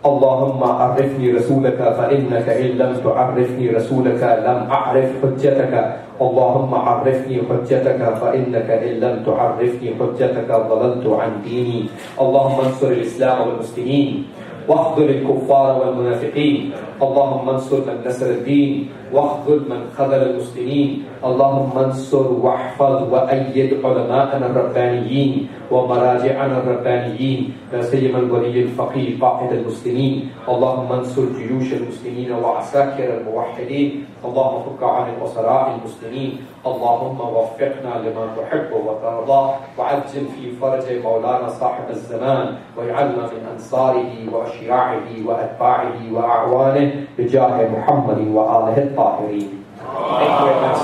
اللهم عرفني رسولك فإنك إن لم تعرفني رسولك لم أعرف حجتك اللهم عرفني حجتك فإنك إن لم تعرفني حجتك ضللت عن ديني اللهم انصر الإسلام والمسلمين واخذل الكفار والمنافقين اللهم انصر من نصر الدين واخذل من خذل المسلمين اللهم انصر واحفظ وأيد علماءنا الربانيين ومراجعنا الربانيين لا سيما الولي الفقيه قائد المسلمين اللهم انصر جيوش المسلمين وعساكر الموحدين اللهم فك عن الأسراء المسلمين اللهم وفقنا لما تحب وترضى وعجل في فرج مولانا صاحب الزمان واجعلنا من أنصاره وأشياعه وأتباعه وأعوانه بجاه محمد وآله الطاهرين. Thank you very much.